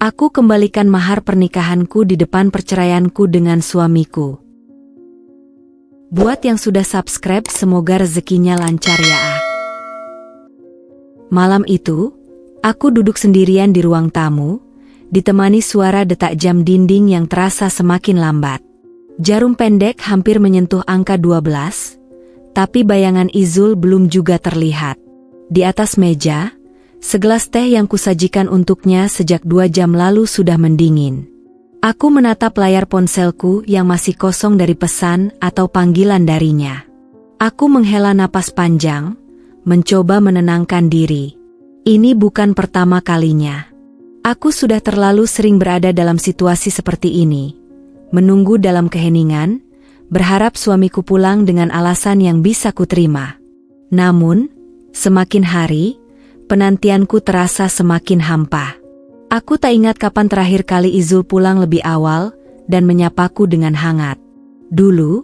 Aku kembalikan mahar pernikahanku di depan perceraianku dengan suamiku. Buat yang sudah subscribe, semoga rezekinya lancar ya. Malam itu, aku duduk sendirian di ruang tamu, ditemani suara detak jam dinding yang terasa semakin lambat. Jarum pendek hampir menyentuh angka 12, tapi bayangan Izul belum juga terlihat. Di atas meja, segelas teh yang kusajikan untuknya sejak 2 jam lalu sudah mendingin. Aku menatap layar ponselku yang masih kosong dari pesan atau panggilan darinya. Aku menghela napas panjang, mencoba menenangkan diri. Ini bukan pertama kalinya. Aku sudah terlalu sering berada dalam situasi seperti ini. Menunggu dalam keheningan, berharap suamiku pulang dengan alasan yang bisa kuterima. Namun, semakin hari, penantianku terasa semakin hampa. Aku tak ingat kapan terakhir kali Izul pulang lebih awal dan menyapaku dengan hangat. Dulu,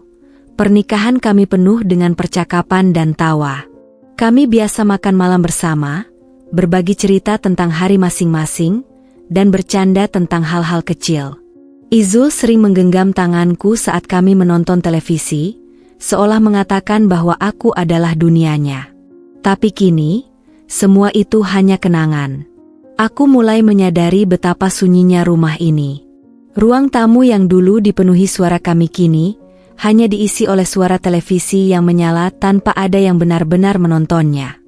pernikahan kami penuh dengan percakapan dan tawa. Kami biasa makan malam bersama, berbagi cerita tentang hari masing-masing, dan bercanda tentang hal-hal kecil. Izul sering menggenggam tanganku saat kami menonton televisi, seolah mengatakan bahwa aku adalah dunianya. Tapi kini, semua itu hanya kenangan. Aku mulai menyadari betapa sunyinya rumah ini. Ruang tamu yang dulu dipenuhi suara kami kini hanya diisi oleh suara televisi yang menyala tanpa ada yang benar-benar menontonnya.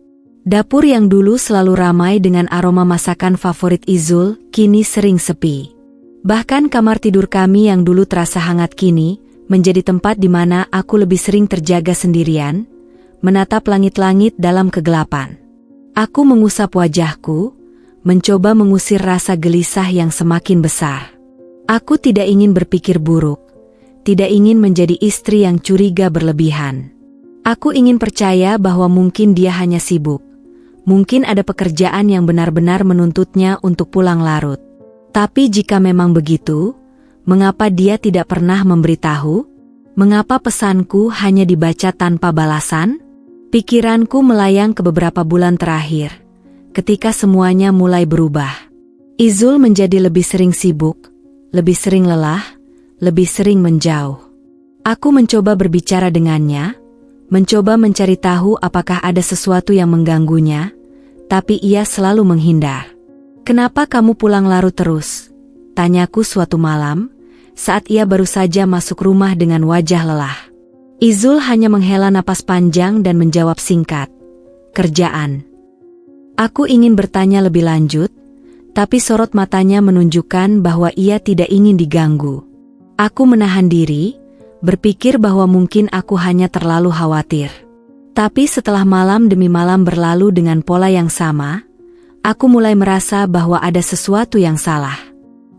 Dapur yang dulu selalu ramai dengan aroma masakan favorit Izul kini sering sepi. Bahkan kamar tidur kami yang dulu terasa hangat kini menjadi tempat di mana aku lebih sering terjaga sendirian, menatap langit-langit dalam kegelapan. Aku mengusap wajahku, mencoba mengusir rasa gelisah yang semakin besar. Aku tidak ingin berpikir buruk, tidak ingin menjadi istri yang curiga berlebihan. Aku ingin percaya bahwa mungkin dia hanya sibuk. Mungkin ada pekerjaan yang benar-benar menuntutnya untuk pulang larut. Tapi jika memang begitu, mengapa dia tidak pernah memberitahu? Mengapa pesanku hanya dibaca tanpa balasan? Pikiranku melayang ke beberapa bulan terakhir, ketika semuanya mulai berubah. Izul menjadi lebih sering sibuk, lebih sering lelah, lebih sering menjauh. Aku mencoba berbicara dengannya, mencoba mencari tahu apakah ada sesuatu yang mengganggunya, tapi ia selalu menghindar. "Kenapa kamu pulang larut terus?" tanyaku suatu malam, saat ia baru saja masuk rumah dengan wajah lelah. Izul hanya menghela napas panjang dan menjawab singkat, "Kerjaan." Aku ingin bertanya lebih lanjut, tapi sorot matanya menunjukkan bahwa ia tidak ingin diganggu. Aku menahan diri, berpikir bahwa mungkin aku hanya terlalu khawatir. Tapi setelah malam demi malam berlalu dengan pola yang sama, aku mulai merasa bahwa ada sesuatu yang salah.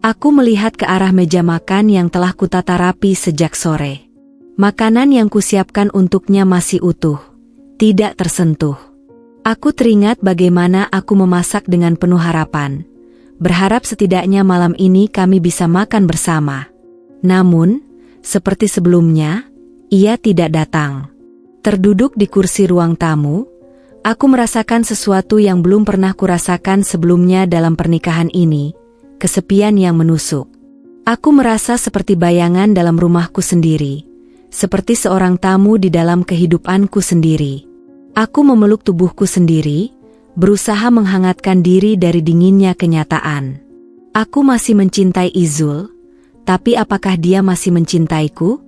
Aku melihat ke arah meja makan yang telah kutata rapi sejak sore. Makanan yang kusiapkan untuknya masih utuh, tidak tersentuh. Aku teringat bagaimana aku memasak dengan penuh harapan, berharap setidaknya malam ini kami bisa makan bersama. Namun, seperti sebelumnya, ia tidak datang. Terduduk di kursi ruang tamu, aku merasakan sesuatu yang belum pernah kurasakan sebelumnya dalam pernikahan ini, kesepian yang menusuk. Aku merasa seperti bayangan dalam rumahku sendiri, seperti seorang tamu di dalam kehidupanku sendiri. Aku memeluk tubuhku sendiri, berusaha menghangatkan diri dari dinginnya kenyataan. Aku masih mencintai Izul, tapi apakah dia masih mencintaiku?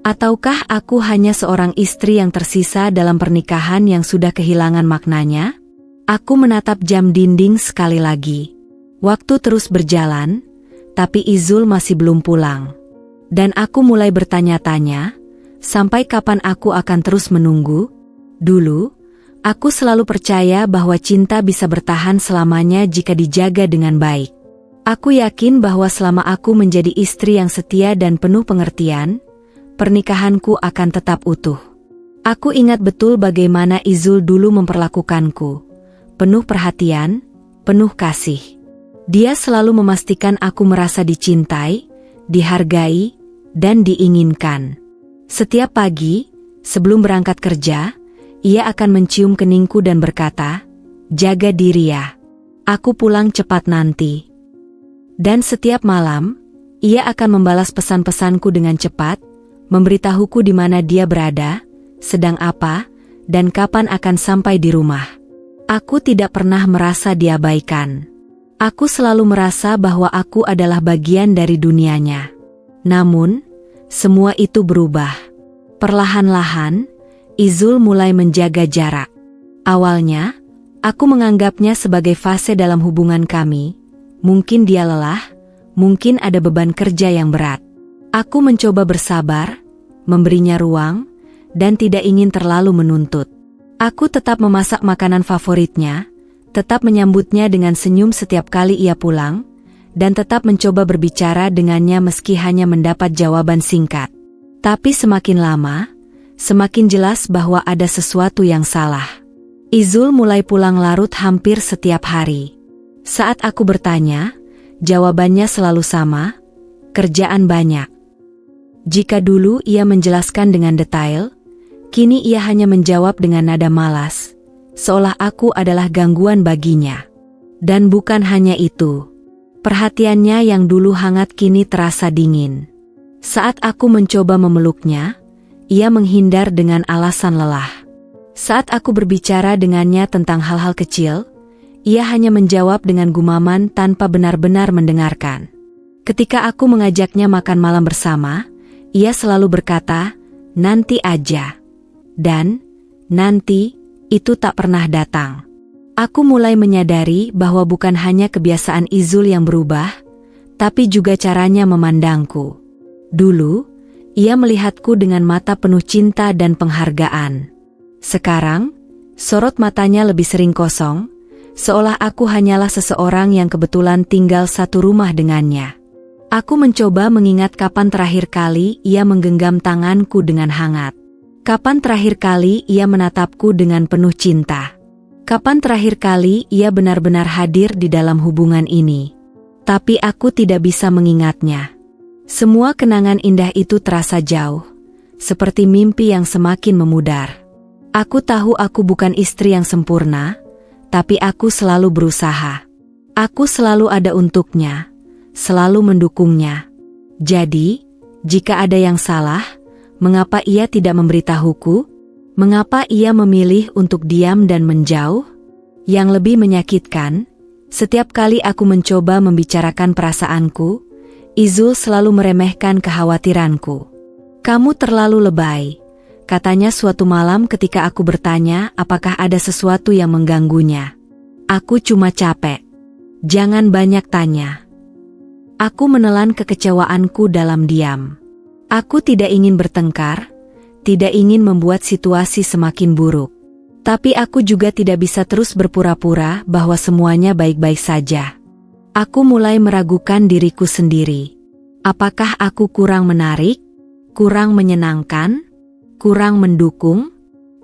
Ataukah aku hanya seorang istri yang tersisa dalam pernikahan yang sudah kehilangan maknanya? Aku menatap jam dinding sekali lagi. Waktu terus berjalan, tapi Izul masih belum pulang. Dan aku mulai bertanya-tanya, sampai kapan aku akan terus menunggu? Dulu, aku selalu percaya bahwa cinta bisa bertahan selamanya jika dijaga dengan baik. Aku yakin bahwa selama aku menjadi istri yang setia dan penuh pengertian, pernikahanku akan tetap utuh. Aku ingat betul bagaimana Izul dulu memperlakukanku. Penuh perhatian, penuh kasih. Dia selalu memastikan aku merasa dicintai, dihargai, dan diinginkan. Setiap pagi, sebelum berangkat kerja, ia akan mencium keningku dan berkata, "Jaga diri ya. Aku pulang cepat nanti." Dan setiap malam, ia akan membalas pesan-pesanku dengan cepat, memberitahuku di mana dia berada, sedang apa, dan kapan akan sampai di rumah. Aku tidak pernah merasa diabaikan. Aku selalu merasa bahwa aku adalah bagian dari dunianya. Namun, semua itu berubah. Perlahan-lahan, Izul mulai menjaga jarak. Awalnya, aku menganggapnya sebagai fase dalam hubungan kami. Mungkin dia lelah, mungkin ada beban kerja yang berat. Aku mencoba bersabar, memberinya ruang, dan tidak ingin terlalu menuntut. Aku tetap memasak makanan favoritnya, tetap menyambutnya dengan senyum setiap kali ia pulang, dan tetap mencoba berbicara dengannya meski hanya mendapat jawaban singkat. Tapi semakin lama, semakin jelas bahwa ada sesuatu yang salah. Izul mulai pulang larut hampir setiap hari. Saat aku bertanya, jawabannya selalu sama, kerjaan banyak. Jika dulu ia menjelaskan dengan detail, kini ia hanya menjawab dengan nada malas, seolah aku adalah gangguan baginya. Dan bukan hanya itu. Perhatiannya yang dulu hangat kini terasa dingin. Saat aku mencoba memeluknya, ia menghindar dengan alasan lelah. Saat aku berbicara dengannya tentang hal-hal kecil, ia hanya menjawab dengan gumaman tanpa benar-benar mendengarkan. Ketika aku mengajaknya makan malam bersama, ia selalu berkata, "Nanti aja." Dan, nanti, itu tak pernah datang. Aku mulai menyadari bahwa bukan hanya kebiasaan Izul yang berubah, tapi juga caranya memandangku. Dulu, ia melihatku dengan mata penuh cinta dan penghargaan. Sekarang, sorot matanya lebih sering kosong, seolah aku hanyalah seseorang yang kebetulan tinggal satu rumah dengannya. Aku mencoba mengingat kapan terakhir kali ia menggenggam tanganku dengan hangat. Kapan terakhir kali ia menatapku dengan penuh cinta. Kapan terakhir kali ia benar-benar hadir di dalam hubungan ini. Tapi aku tidak bisa mengingatnya. Semua kenangan indah itu terasa jauh, seperti mimpi yang semakin memudar. Aku tahu aku bukan istri yang sempurna, tapi aku selalu berusaha. Aku selalu ada untuknya, selalu mendukungnya. Jadi, jika ada yang salah, mengapa ia tidak memberitahuku? Mengapa ia memilih untuk diam dan menjauh? Yang lebih menyakitkan, setiap kali aku mencoba membicarakan perasaanku, Izul selalu meremehkan kekhawatiranku. "Kamu terlalu lebay," katanya suatu malam ketika aku bertanya apakah ada sesuatu yang mengganggunya. "Aku cuma capek. Jangan banyak tanya." Aku menelan kekecewaanku dalam diam. Aku tidak ingin bertengkar, tidak ingin membuat situasi semakin buruk. Tapi aku juga tidak bisa terus berpura-pura bahwa semuanya baik-baik saja. Aku mulai meragukan diriku sendiri. Apakah aku kurang menarik? Kurang menyenangkan? Kurang mendukung?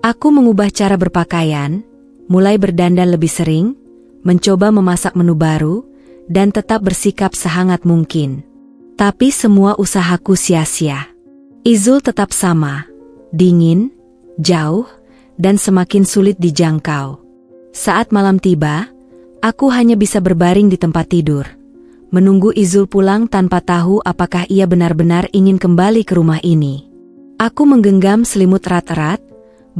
Aku mengubah cara berpakaian, mulai berdandan lebih sering, mencoba memasak menu baru, dan tetap bersikap sehangat mungkin. Tapi semua usahaku sia-sia. Izul tetap sama, dingin, jauh, dan semakin sulit dijangkau. Saat malam tiba, aku hanya bisa berbaring di tempat tidur, menunggu Izul pulang tanpa tahu apakah ia benar-benar ingin kembali ke rumah ini. Aku menggenggam selimut erat-erat,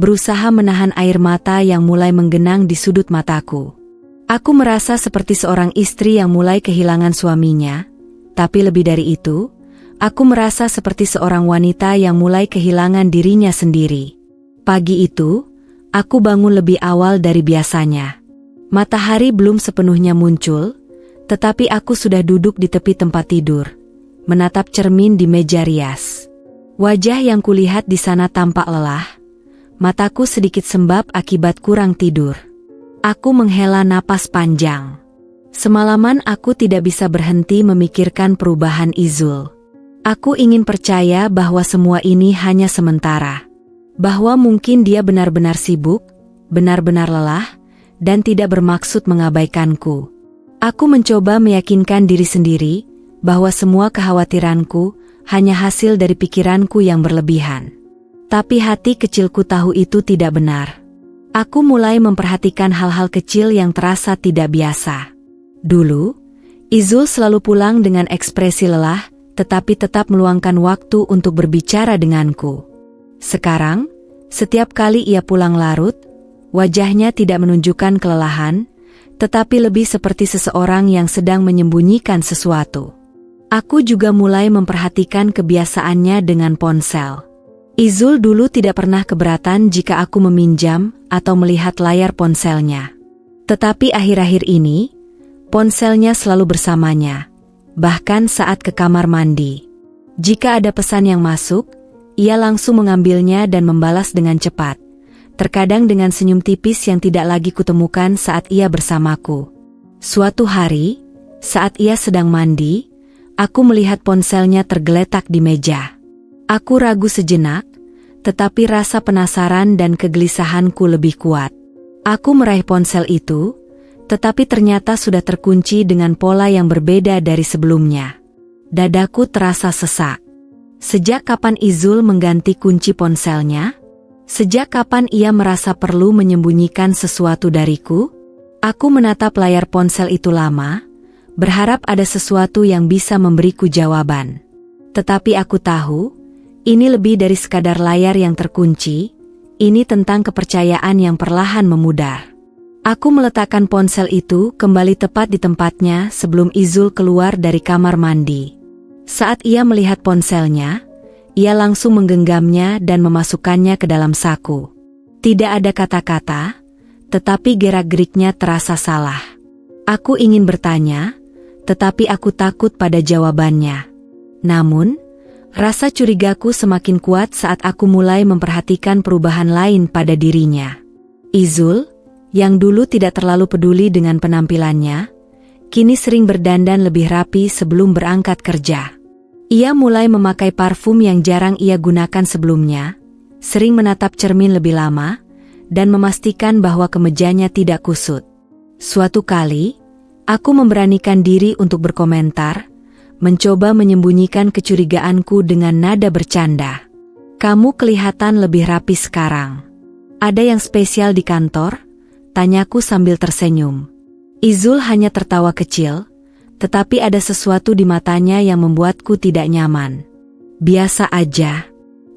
berusaha menahan air mata yang mulai menggenang di sudut mataku. Aku merasa seperti seorang istri yang mulai kehilangan suaminya, tapi lebih dari itu, aku merasa seperti seorang wanita yang mulai kehilangan dirinya sendiri. Pagi itu, aku bangun lebih awal dari biasanya. Matahari belum sepenuhnya muncul, tetapi aku sudah duduk di tepi tempat tidur, menatap cermin di meja rias. Wajah yang kulihat di sana tampak lelah, mataku sedikit sembab akibat kurang tidur. Aku menghela napas panjang. Semalaman aku tidak bisa berhenti memikirkan perubahan Izul. Aku ingin percaya bahwa semua ini hanya sementara. Bahwa mungkin dia benar-benar sibuk, benar-benar lelah, dan tidak bermaksud mengabaikanku. Aku mencoba meyakinkan diri sendiri bahwa semua kekhawatiranku hanya hasil dari pikiranku yang berlebihan. Tapi hati kecilku tahu itu tidak benar. Aku mulai memperhatikan hal-hal kecil yang terasa tidak biasa. Dulu, Izul selalu pulang dengan ekspresi lelah, tetapi tetap meluangkan waktu untuk berbicara denganku. Sekarang, setiap kali ia pulang larut, wajahnya tidak menunjukkan kelelahan, tetapi lebih seperti seseorang yang sedang menyembunyikan sesuatu. Aku juga mulai memperhatikan kebiasaannya dengan ponsel. Izul dulu tidak pernah keberatan jika aku meminjam atau melihat layar ponselnya. Tetapi akhir-akhir ini, ponselnya selalu bersamanya, bahkan saat ke kamar mandi. Jika ada pesan yang masuk, ia langsung mengambilnya dan membalas dengan cepat, terkadang dengan senyum tipis yang tidak lagi kutemukan saat ia bersamaku. Suatu hari, saat ia sedang mandi, aku melihat ponselnya tergeletak di meja. Aku ragu sejenak, tetapi rasa penasaran dan kegelisahanku lebih kuat. Aku meraih ponsel itu, tetapi ternyata sudah terkunci dengan pola yang berbeda dari sebelumnya. Dadaku terasa sesak. Sejak kapan Izul mengganti kunci ponselnya? Sejak kapan ia merasa perlu menyembunyikan sesuatu dariku? Aku menatap layar ponsel itu lama, berharap ada sesuatu yang bisa memberiku jawaban. Tetapi aku tahu, ini lebih dari sekadar layar yang terkunci, ini tentang kepercayaan yang perlahan memudar. Aku meletakkan ponsel itu kembali tepat di tempatnya sebelum Izul keluar dari kamar mandi. Saat ia melihat ponselnya, ia langsung menggenggamnya dan memasukkannya ke dalam saku. Tidak ada kata-kata, tetapi gerak-geriknya terasa salah. Aku ingin bertanya, tetapi aku takut pada jawabannya. Namun, rasa curigaku semakin kuat saat aku mulai memperhatikan perubahan lain pada dirinya. Izul, yang dulu tidak terlalu peduli dengan penampilannya, kini sering berdandan lebih rapi sebelum berangkat kerja. Ia mulai memakai parfum yang jarang ia gunakan sebelumnya, sering menatap cermin lebih lama, dan memastikan bahwa kemejanya tidak kusut. Suatu kali, aku memberanikan diri untuk berkomentar, mencoba menyembunyikan kecurigaanku dengan nada bercanda. "Kamu kelihatan lebih rapi sekarang. Ada yang spesial di kantor?" Tanyaku sambil tersenyum. Izul hanya tertawa kecil, tetapi ada sesuatu di matanya yang membuatku tidak nyaman. "Biasa aja.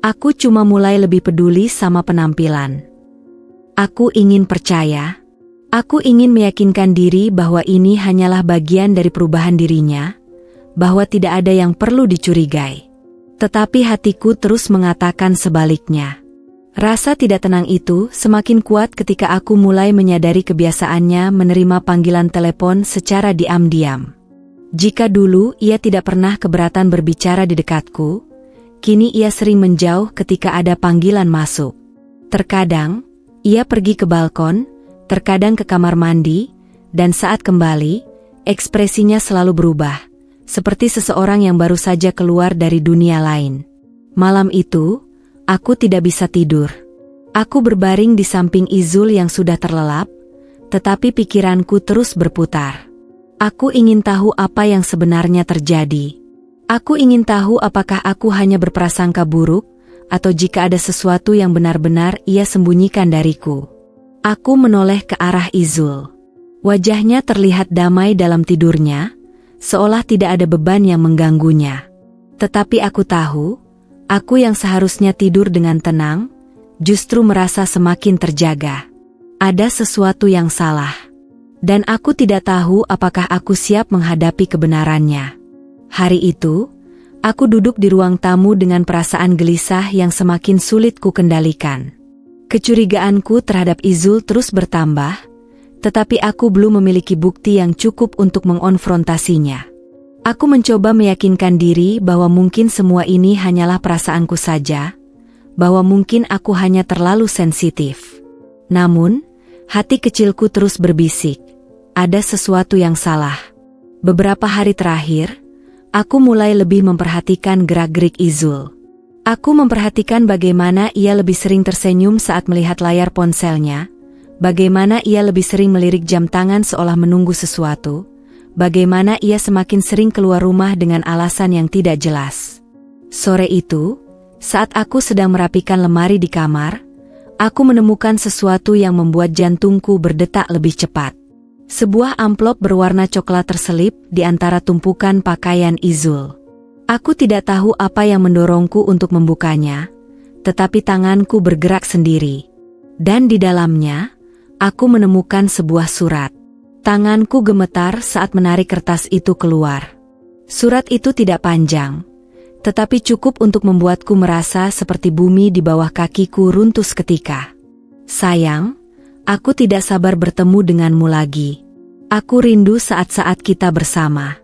Aku cuma mulai lebih peduli sama penampilan. Aku ingin percaya. Aku ingin meyakinkan diri bahwa ini hanyalah bagian dari perubahan dirinya, bahwa tidak ada yang perlu dicurigai." Tetapi hatiku terus mengatakan sebaliknya. Rasa tidak tenang itu semakin kuat ketika aku mulai menyadari kebiasaannya menerima panggilan telepon secara diam-diam. Jika dulu ia tidak pernah keberatan berbicara di dekatku, kini ia sering menjauh ketika ada panggilan masuk. Terkadang, ia pergi ke balkon, terkadang ke kamar mandi, dan saat kembali, ekspresinya selalu berubah, seperti seseorang yang baru saja keluar dari dunia lain. Malam itu, aku tidak bisa tidur. Aku berbaring di samping Izul yang sudah terlelap, tetapi pikiranku terus berputar. Aku ingin tahu apa yang sebenarnya terjadi. Aku ingin tahu apakah aku hanya berprasangka buruk, atau jika ada sesuatu yang benar-benar ia sembunyikan dariku. Aku menoleh ke arah Izul. Wajahnya terlihat damai dalam tidurnya, seolah tidak ada beban yang mengganggunya. Tetapi aku tahu, aku yang seharusnya tidur dengan tenang, justru merasa semakin terjaga. Ada sesuatu yang salah. Dan aku tidak tahu apakah aku siap menghadapi kebenarannya. Hari itu, aku duduk di ruang tamu dengan perasaan gelisah yang semakin sulit ku kendalikan. Kecurigaanku terhadap Izul terus bertambah, tetapi aku belum memiliki bukti yang cukup untuk mengonfrontasinya. Aku mencoba meyakinkan diri bahwa mungkin semua ini hanyalah perasaanku saja, bahwa mungkin aku hanya terlalu sensitif. Namun, hati kecilku terus berbisik, ada sesuatu yang salah. Beberapa hari terakhir, aku mulai lebih memperhatikan gerak-gerik Izul. Aku memperhatikan bagaimana ia lebih sering tersenyum saat melihat layar ponselnya, bagaimana ia lebih sering melirik jam tangan seolah menunggu sesuatu, bagaimana ia semakin sering keluar rumah dengan alasan yang tidak jelas. Sore itu, saat aku sedang merapikan lemari di kamar, aku menemukan sesuatu yang membuat jantungku berdetak lebih cepat. Sebuah amplop berwarna coklat terselip di antara tumpukan pakaian Izul. Aku tidak tahu apa yang mendorongku untuk membukanya, tetapi tanganku bergerak sendiri. Dan di dalamnya, aku menemukan sebuah surat. Tanganku gemetar saat menarik kertas itu keluar. Surat itu tidak panjang, tetapi cukup untuk membuatku merasa seperti bumi di bawah kakiku runtuh seketika. Sayang, aku tidak sabar bertemu denganmu lagi. Aku rindu saat-saat kita bersama.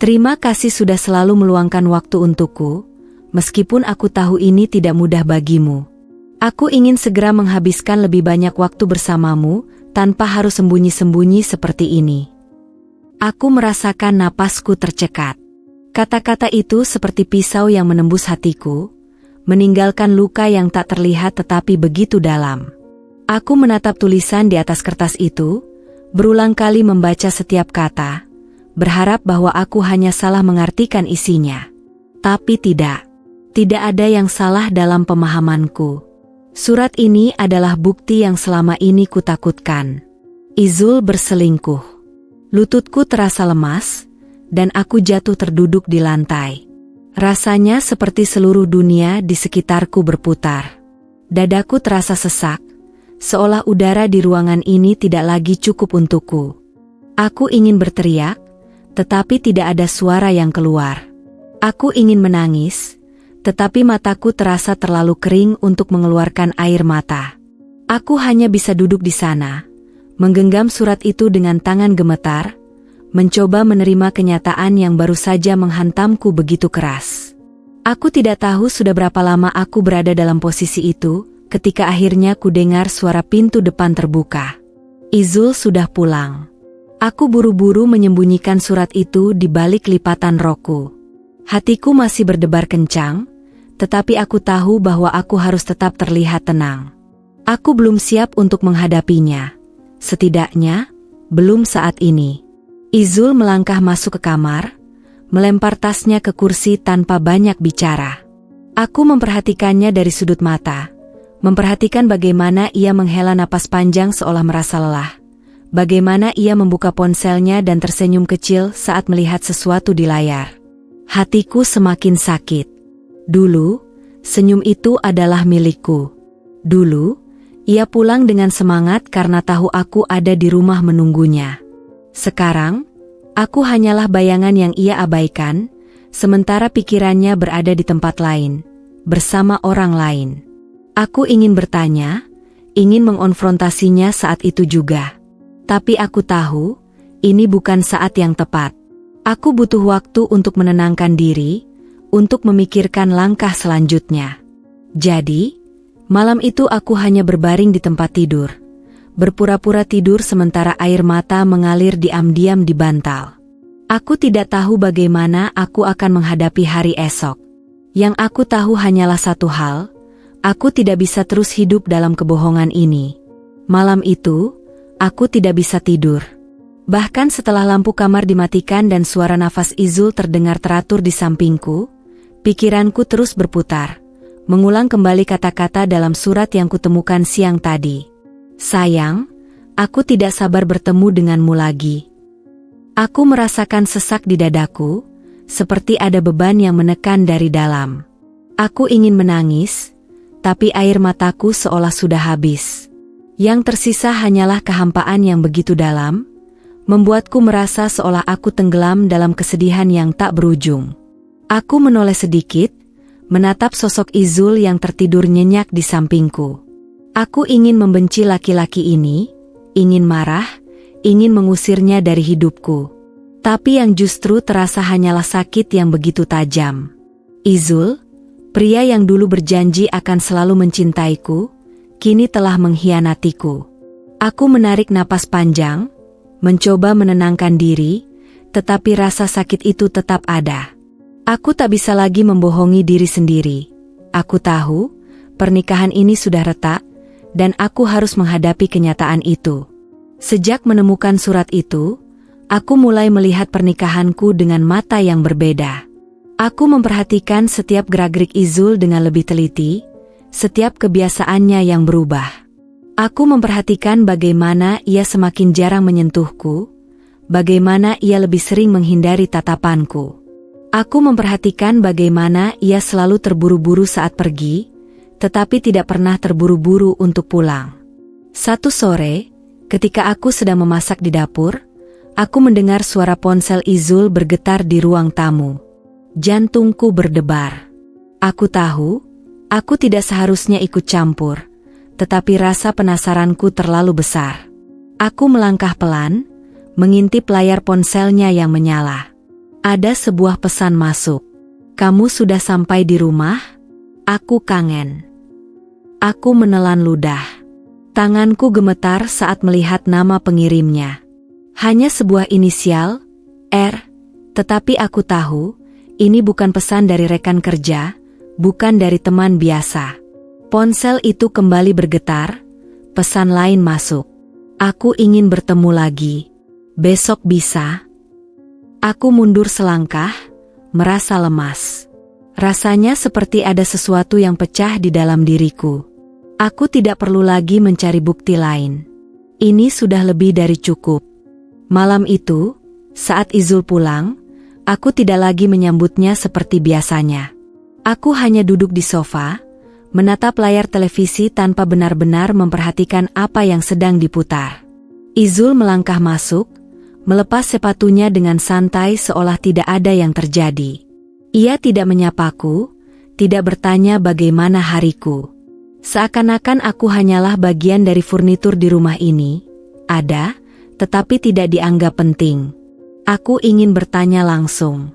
Terima kasih sudah selalu meluangkan waktu untukku, meskipun aku tahu ini tidak mudah bagimu. Aku ingin segera menghabiskan lebih banyak waktu bersamamu, tanpa harus sembunyi-sembunyi seperti ini. Aku merasakan napasku tercekat. Kata-kata itu seperti pisau yang menembus hatiku, meninggalkan luka yang tak terlihat tetapi begitu dalam. Aku menatap tulisan di atas kertas itu, berulang kali membaca setiap kata, berharap bahwa aku hanya salah mengartikan isinya. Tapi tidak. Tidak ada yang salah dalam pemahamanku. Surat ini adalah bukti yang selama ini kutakutkan. Izul berselingkuh. Lututku terasa lemas, dan aku jatuh terduduk di lantai. Rasanya seperti seluruh dunia di sekitarku berputar. Dadaku terasa sesak, seolah udara di ruangan ini tidak lagi cukup untukku. Aku ingin berteriak, tetapi tidak ada suara yang keluar. Aku ingin menangis, tetapi mataku terasa terlalu kering untuk mengeluarkan air mata. Aku hanya bisa duduk di sana, menggenggam surat itu dengan tangan gemetar, mencoba menerima kenyataan yang baru saja menghantamku begitu keras. Aku tidak tahu sudah berapa lama aku berada dalam posisi itu, ketika akhirnya ku dengar suara pintu depan terbuka. Izul sudah pulang. Aku buru-buru menyembunyikan surat itu di balik lipatan rokku. Hatiku masih berdebar kencang, tetapi aku tahu bahwa aku harus tetap terlihat tenang. Aku belum siap untuk menghadapinya. Setidaknya, belum saat ini. Izul melangkah masuk ke kamar, melempar tasnya ke kursi tanpa banyak bicara. Aku memperhatikannya dari sudut mata, memperhatikan bagaimana ia menghela napas panjang seolah merasa lelah. Bagaimana ia membuka ponselnya dan tersenyum kecil saat melihat sesuatu di layar. Hatiku semakin sakit. Dulu, senyum itu adalah milikku. Dulu, ia pulang dengan semangat karena tahu aku ada di rumah menunggunya. Sekarang, aku hanyalah bayangan yang ia abaikan, sementara pikirannya berada di tempat lain, bersama orang lain. Aku ingin bertanya, ingin mengonfrontasinya saat itu juga. Tapi aku tahu, ini bukan saat yang tepat. Aku butuh waktu untuk menenangkan diri, untuk memikirkan langkah selanjutnya. Jadi, malam itu aku hanya berbaring di tempat tidur, berpura-pura tidur sementara air mata mengalir diam-diam di bantal. Aku tidak tahu bagaimana aku akan menghadapi hari esok. Yang aku tahu hanyalah satu hal, aku tidak bisa terus hidup dalam kebohongan ini. Malam itu, aku tidak bisa tidur. Bahkan setelah lampu kamar dimatikan dan suara nafas Izul terdengar teratur di sampingku, pikiranku terus berputar, mengulang kembali kata-kata dalam surat yang kutemukan siang tadi. Sayang, aku tidak sabar bertemu denganmu lagi. Aku merasakan sesak di dadaku, seperti ada beban yang menekan dari dalam. Aku ingin menangis, tapi air mataku seolah sudah habis. Yang tersisa hanyalah kehampaan yang begitu dalam, membuatku merasa seolah aku tenggelam dalam kesedihan yang tak berujung. Aku menoleh sedikit, menatap sosok Izul yang tertidur nyenyak di sampingku. Aku ingin membenci laki-laki ini, ingin marah, ingin mengusirnya dari hidupku. Tapi yang justru terasa hanyalah sakit yang begitu tajam. Izul, pria yang dulu berjanji akan selalu mencintaiku, kini telah mengkhianatiku. Aku menarik napas panjang, mencoba menenangkan diri, tetapi rasa sakit itu tetap ada. Aku tak bisa lagi membohongi diri sendiri. Aku tahu, pernikahan ini sudah retak, dan aku harus menghadapi kenyataan itu. Sejak menemukan surat itu, aku mulai melihat pernikahanku dengan mata yang berbeda. Aku memperhatikan setiap gerak-gerik Izul dengan lebih teliti, setiap kebiasaannya yang berubah. Aku memperhatikan bagaimana ia semakin jarang menyentuhku, bagaimana ia lebih sering menghindari tatapanku. Aku memperhatikan bagaimana ia selalu terburu-buru saat pergi, tetapi tidak pernah terburu-buru untuk pulang. Satu sore, ketika aku sedang memasak di dapur, aku mendengar suara ponsel Izul bergetar di ruang tamu. Jantungku berdebar. Aku tahu, aku tidak seharusnya ikut campur. Tetapi rasa penasaranku terlalu besar. Aku melangkah pelan, mengintip layar ponselnya yang menyala. Ada sebuah pesan masuk. Kamu sudah sampai di rumah? Aku kangen. Aku menelan ludah. Tanganku gemetar saat melihat nama pengirimnya. Hanya sebuah inisial, R, tetapi aku tahu, ini bukan pesan dari rekan kerja, bukan dari teman biasa. Ponsel itu kembali bergetar, pesan lain masuk. Aku ingin bertemu lagi. Besok bisa? Aku mundur selangkah, merasa lemas. Rasanya seperti ada sesuatu yang pecah di dalam diriku. Aku tidak perlu lagi mencari bukti lain. Ini sudah lebih dari cukup. Malam itu, saat Izul pulang, aku tidak lagi menyambutnya seperti biasanya. Aku hanya duduk di sofa, menatap layar televisi tanpa benar-benar memperhatikan apa yang sedang diputar. Izul melangkah masuk, melepas sepatunya dengan santai seolah tidak ada yang terjadi. Ia tidak menyapaku, tidak bertanya bagaimana hariku. Seakan-akan aku hanyalah bagian dari furnitur di rumah ini, ada, tetapi tidak dianggap penting. Aku ingin bertanya langsung,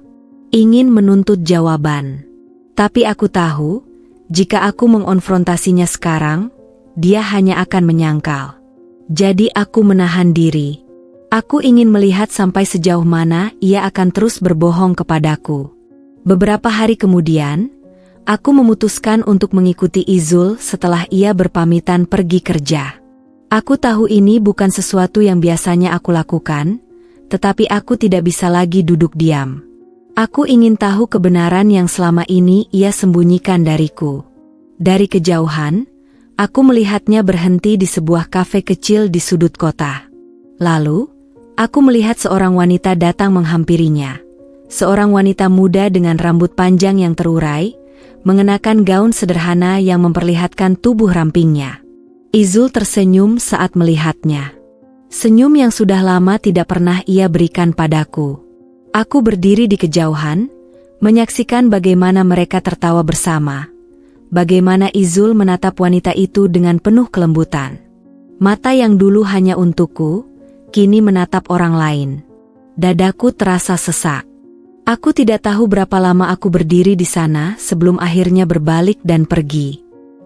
ingin menuntut jawaban. Tapi aku tahu, jika aku mengonfrontasinya sekarang, dia hanya akan menyangkal. Jadi aku menahan diri. Aku ingin melihat sampai sejauh mana ia akan terus berbohong kepadaku. Beberapa hari kemudian, aku memutuskan untuk mengikuti Izul setelah ia berpamitan pergi kerja. Aku tahu ini bukan sesuatu yang biasanya aku lakukan, tetapi aku tidak bisa lagi duduk diam. Aku ingin tahu kebenaran yang selama ini ia sembunyikan dariku. Dari kejauhan, aku melihatnya berhenti di sebuah kafe kecil di sudut kota. Lalu, aku melihat seorang wanita datang menghampirinya. Seorang wanita muda dengan rambut panjang yang terurai, mengenakan gaun sederhana yang memperlihatkan tubuh rampingnya. Izul tersenyum saat melihatnya. Senyum yang sudah lama tidak pernah ia berikan padaku. Aku berdiri di kejauhan, menyaksikan bagaimana mereka tertawa bersama. Bagaimana Izul menatap wanita itu dengan penuh kelembutan. Mata yang dulu hanya untukku, kini menatap orang lain. Dadaku terasa sesak. Aku tidak tahu berapa lama aku berdiri di sana sebelum akhirnya berbalik dan pergi.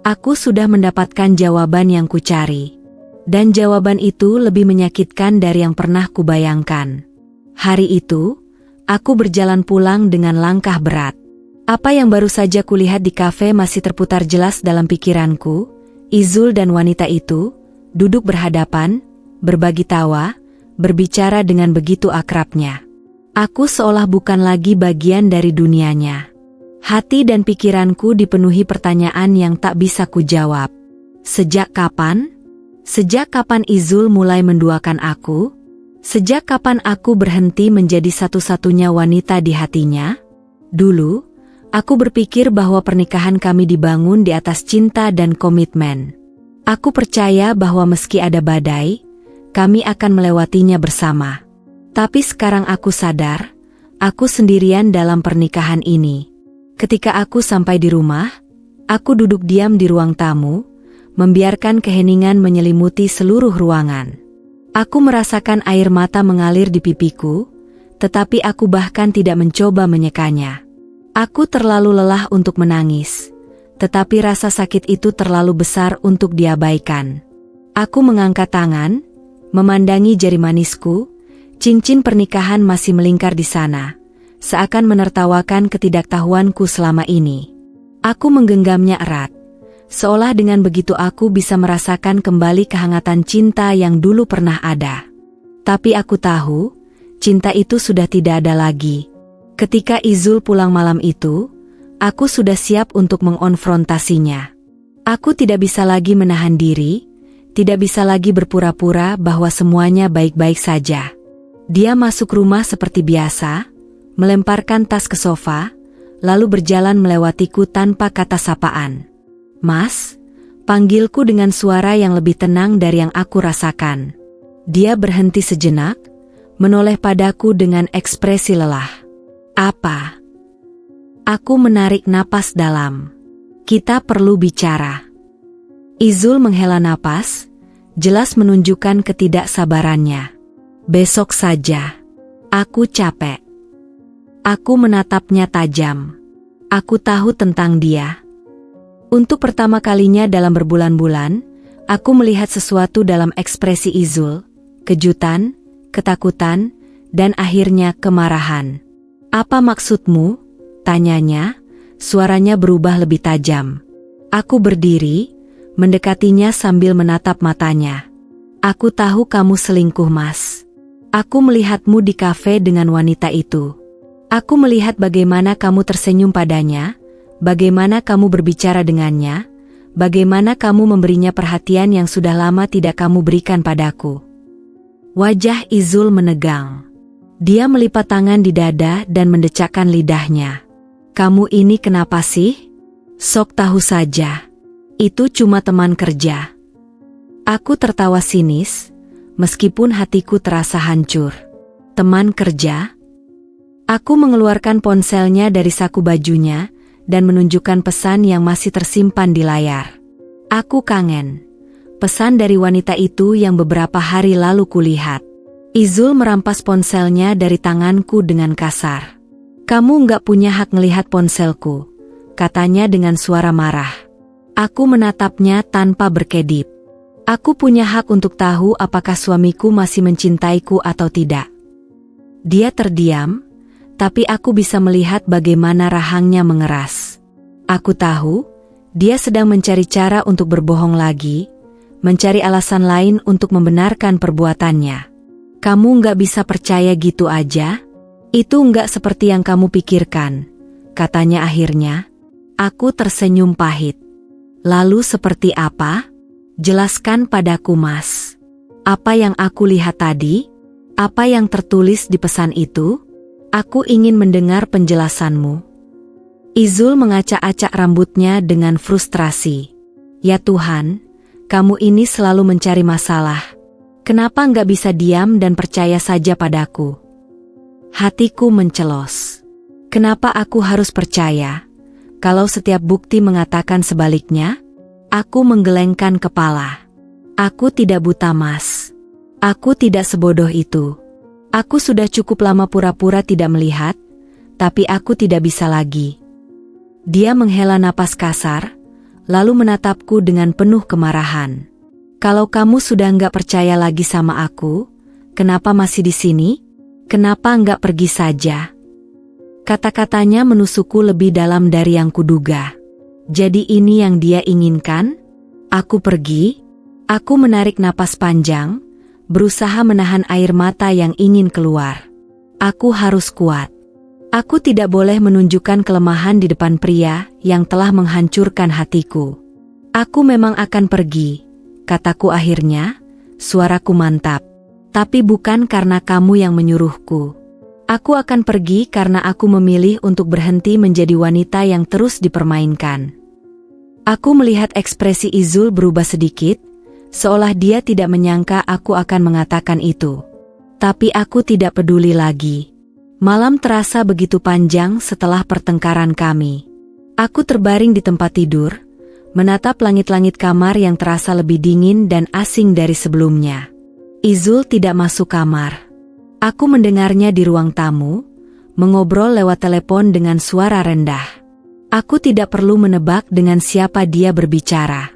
Aku sudah mendapatkan jawaban yang kucari. Dan jawaban itu lebih menyakitkan dari yang pernah kubayangkan. Hari itu, aku berjalan pulang dengan langkah berat. Apa yang baru saja kulihat di kafe masih terputar jelas dalam pikiranku. Izul dan wanita itu duduk berhadapan, berbagi tawa, berbicara dengan begitu akrabnya. Aku seolah bukan lagi bagian dari dunianya. Hati dan pikiranku dipenuhi pertanyaan yang tak bisa kujawab. Sejak kapan? Sejak kapan Izul mulai menduakan aku? Sejak kapan aku berhenti menjadi satu-satunya wanita di hatinya? Dulu, aku berpikir bahwa pernikahan kami dibangun di atas cinta dan komitmen. Aku percaya bahwa meski ada badai, kami akan melewatinya bersama. Tapi sekarang aku sadar, aku sendirian dalam pernikahan ini. Ketika aku sampai di rumah, aku duduk diam di ruang tamu, membiarkan keheningan menyelimuti seluruh ruangan. Aku merasakan air mata mengalir di pipiku, tetapi aku bahkan tidak mencoba menyekanya. Aku terlalu lelah untuk menangis, tetapi rasa sakit itu terlalu besar untuk diabaikan. Aku mengangkat tangan, memandangi jari manisku, cincin pernikahan masih melingkar di sana, seakan menertawakan ketidaktahuanku selama ini. Aku menggenggamnya erat. Seolah dengan begitu aku bisa merasakan kembali kehangatan cinta yang dulu pernah ada. Tapi aku tahu, cinta itu sudah tidak ada lagi. Ketika Izul pulang malam itu, aku sudah siap untuk mengonfrontasinya. Aku tidak bisa lagi menahan diri, Tidak bisa lagi berpura-pura bahwa semuanya baik-baik saja. Dia masuk rumah seperti biasa, melemparkan tas ke sofa, lalu berjalan melewatiku tanpa kata sapaan. "Mas," panggilku dengan suara yang lebih tenang dari yang aku rasakan. Dia berhenti sejenak, menoleh padaku dengan ekspresi lelah. "Apa?" Aku menarik napas dalam. "Kita perlu bicara." Izul menghela napas, jelas menunjukkan ketidaksabarannya. "Besok saja. Aku capek." Aku menatapnya tajam. Aku tahu tentang dia. Untuk pertama kalinya dalam berbulan-bulan, aku melihat sesuatu dalam ekspresi Izul, kejutan, ketakutan, dan akhirnya kemarahan. "Apa maksudmu?" tanyanya, suaranya berubah lebih tajam. Aku berdiri, mendekatinya sambil menatap matanya. "Aku tahu kamu selingkuh, Mas. Aku melihatmu di kafe dengan wanita itu. Aku melihat bagaimana kamu tersenyum padanya, bagaimana kamu berbicara dengannya, bagaimana kamu memberinya perhatian yang sudah lama tidak kamu berikan padaku." Wajah Izul menegang. Dia melipat tangan di dada dan mendecakkan lidahnya. "Kamu ini kenapa sih? Sok tahu saja. Itu cuma teman kerja." Aku tertawa sinis, meskipun hatiku terasa hancur. "Teman kerja?" Aku mengeluarkan ponselnya dari saku bajunya dan menunjukkan pesan yang masih tersimpan di layar. "Aku kangen." Pesan dari wanita itu yang beberapa hari lalu kulihat. Izul merampas ponselnya dari tanganku dengan kasar. "Kamu nggak punya hak ngelihat ponselku," katanya dengan suara marah. Aku menatapnya tanpa berkedip. "Aku punya hak untuk tahu apakah suamiku masih mencintaiku atau tidak." Dia terdiam, tapi aku bisa melihat bagaimana rahangnya mengeras. Aku tahu, dia sedang mencari cara untuk berbohong lagi, mencari alasan lain untuk membenarkan perbuatannya. "Kamu nggak bisa percaya gitu aja? Itu nggak seperti yang kamu pikirkan," katanya akhirnya. Aku tersenyum pahit. "Lalu seperti apa? Jelaskan padaku, Mas. Apa yang aku lihat tadi? Apa yang tertulis di pesan itu? Aku ingin mendengar penjelasanmu." Izul mengacak-acak rambutnya dengan frustrasi. "Ya Tuhan, kamu ini selalu mencari masalah. Kenapa nggak bisa diam dan percaya saja padaku?" Hatiku mencelos. Kenapa aku harus percaya? Kalau setiap bukti mengatakan sebaliknya? Aku menggelengkan kepala. Aku tidak buta, Mas. Aku tidak sebodoh itu. Aku sudah cukup lama pura-pura tidak melihat, tapi aku tidak bisa lagi. Dia menghela napas kasar, lalu menatapku dengan penuh kemarahan. "Kalau kamu sudah nggak percaya lagi sama aku, kenapa masih di sini? Kenapa nggak pergi saja?" Kata-katanya menusukku lebih dalam dari yang kuduga. Jadi ini yang dia inginkan? Aku pergi? Aku menarik napas panjang, berusaha menahan air mata yang ingin keluar. Aku harus kuat. Aku tidak boleh menunjukkan kelemahan di depan pria yang telah menghancurkan hatiku. "Aku memang akan pergi," kataku akhirnya, suaraku mantap. "Tapi bukan karena kamu yang menyuruhku. Aku akan pergi karena aku memilih untuk berhenti menjadi wanita yang terus dipermainkan." Aku melihat ekspresi Izul berubah sedikit, seolah dia tidak menyangka aku akan mengatakan itu. Tapi aku tidak peduli lagi. Malam terasa begitu panjang setelah pertengkaran kami. Aku terbaring di tempat tidur, menatap langit-langit kamar yang terasa lebih dingin dan asing dari sebelumnya. Izul tidak masuk kamar. Aku mendengarnya di ruang tamu, mengobrol lewat telepon dengan suara rendah. Aku tidak perlu menebak dengan siapa dia berbicara.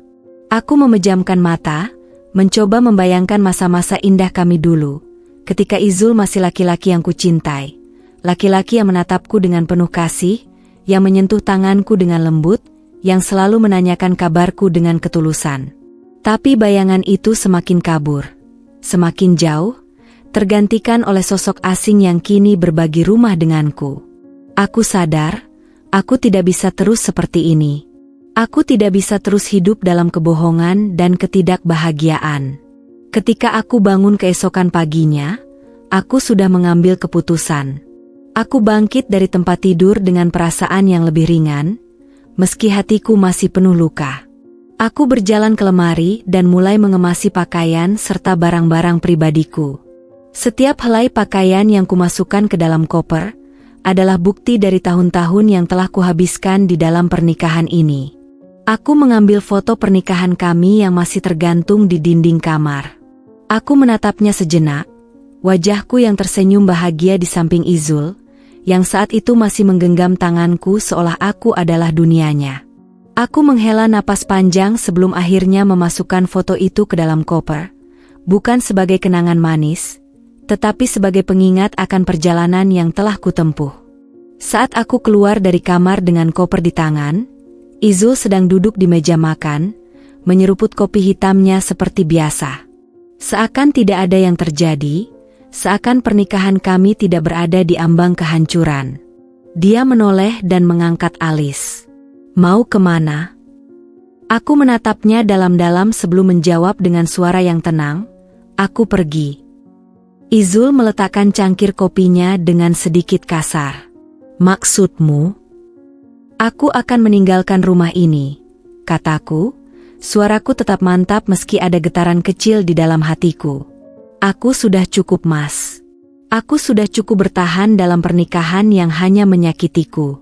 Aku memejamkan mata, mencoba membayangkan masa-masa indah kami dulu, ketika Izul masih laki-laki yang kucintai. Laki-laki yang menatapku dengan penuh kasih, yang menyentuh tanganku dengan lembut, yang selalu menanyakan kabarku dengan ketulusan. Tapi bayangan itu semakin kabur, semakin jauh, tergantikan oleh sosok asing yang kini berbagi rumah denganku. Aku sadar, aku tidak bisa terus seperti ini. Aku tidak bisa terus hidup dalam kebohongan dan ketidakbahagiaan. Ketika aku bangun keesokan paginya, aku sudah mengambil keputusan. Aku bangkit dari tempat tidur dengan perasaan yang lebih ringan, meski hatiku masih penuh luka. Aku berjalan ke lemari dan mulai mengemasi pakaian serta barang-barang pribadiku. Setiap helai pakaian yang kumasukkan ke dalam koper adalah bukti dari tahun-tahun yang telah kuhabiskan di dalam pernikahan ini. Aku mengambil foto pernikahan kami yang masih tergantung di dinding kamar. Aku menatapnya sejenak, wajahku yang tersenyum bahagia di samping Izul, yang saat itu masih menggenggam tanganku seolah aku adalah dunianya. Aku menghela napas panjang sebelum akhirnya memasukkan foto itu ke dalam koper, bukan sebagai kenangan manis, tetapi sebagai pengingat akan perjalanan yang telah kutempuh. Saat aku keluar dari kamar dengan koper di tangan, Izul sedang duduk di meja makan, menyeruput kopi hitamnya seperti biasa. Seakan tidak ada yang terjadi, seakan pernikahan kami tidak berada di ambang kehancuran. Dia menoleh dan mengangkat alis. Mau kemana? Aku menatapnya dalam-dalam sebelum menjawab dengan suara yang tenang, aku pergi. Izul meletakkan cangkir kopinya dengan sedikit kasar. Maksudmu? Aku akan meninggalkan rumah ini, kataku. Suaraku tetap mantap meski ada getaran kecil di dalam hatiku. Aku sudah cukup, Mas. Aku sudah cukup bertahan dalam pernikahan yang hanya menyakitiku.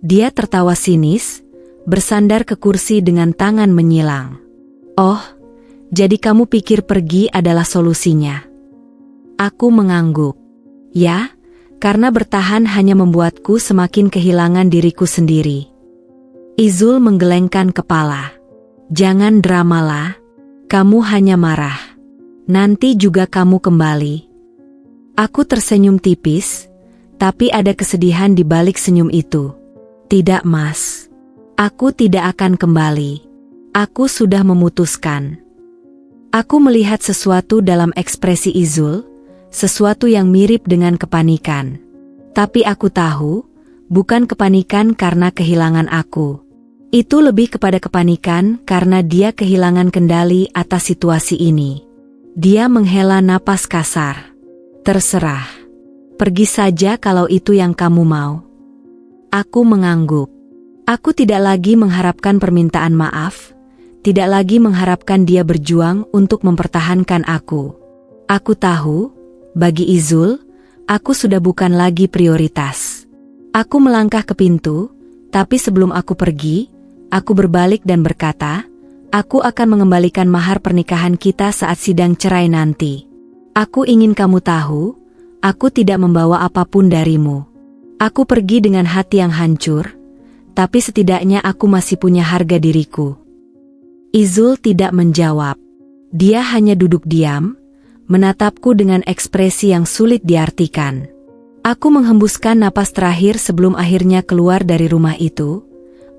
Dia tertawa sinis, bersandar ke kursi dengan tangan menyilang. Oh, jadi kamu pikir pergi adalah solusinya? Aku mengangguk. Ya, karena bertahan hanya membuatku semakin kehilangan diriku sendiri. Izul menggelengkan kepala. Jangan dramalah, kamu hanya marah. Nanti juga kamu kembali. Aku tersenyum tipis, tapi ada kesedihan di balik senyum itu. Tidak, Mas. Aku tidak akan kembali. Aku sudah memutuskan. Aku melihat sesuatu dalam ekspresi Izul, sesuatu yang mirip dengan kepanikan. Tapi aku tahu, bukan kepanikan karena kehilangan aku. Itu lebih kepada kepanikan karena dia kehilangan kendali atas situasi ini. Dia menghela napas kasar. Terserah. Pergi saja kalau itu yang kamu mau. Aku mengangguk. Aku tidak lagi mengharapkan permintaan maaf, tidak lagi mengharapkan dia berjuang untuk mempertahankan aku. Aku tahu, bagi Izul, aku sudah bukan lagi prioritas. Aku melangkah ke pintu, tapi sebelum aku pergi, aku berbalik dan berkata, aku akan mengembalikan mahar pernikahan kita saat sidang cerai nanti. Aku ingin kamu tahu, aku tidak membawa apapun darimu. Aku pergi dengan hati yang hancur, tapi setidaknya aku masih punya harga diriku. Izul tidak menjawab. Dia hanya duduk diam, menatapku dengan ekspresi yang sulit diartikan. Aku menghembuskan napas terakhir sebelum akhirnya keluar dari rumah itu,